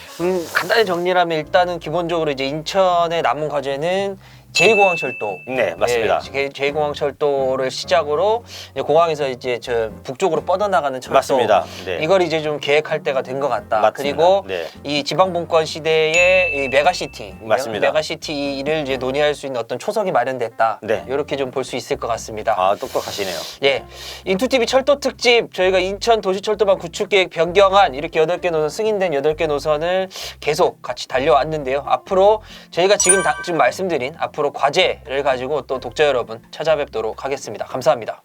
간단히 정리하면 일단은 기본적으로 이제 인천의 남은 과제는 제2공항철도. 네, 맞습니다. 제2공항철도를 시작으로 이제 공항에서 이제 저 북쪽으로 뻗어나가는 철도. 맞습니다. 네. 이걸 이제 좀 계획할 때가 된 것 같다. 맞습니다. 그리고 네. 이 지방분권 시대의 이 메가시티, 맞습니다. 메가시티를 이제 논의할 수 있는 어떤 초석이 마련됐다. 네. 이렇게 좀 볼 수 있을 것 같습니다. 똑똑하시네요. 예, 인투TV 철도 특집 저희가 인천 도시철도망 구축계획 변경안 이렇게 8개 노선 승인된 8개 노선을 계속 같이 달려왔는데요. 앞으로 저희가 지금 말씀드린 앞으로 과제를 가지고 또 독자 여러분 찾아뵙도록 하겠습니다. 감사합니다.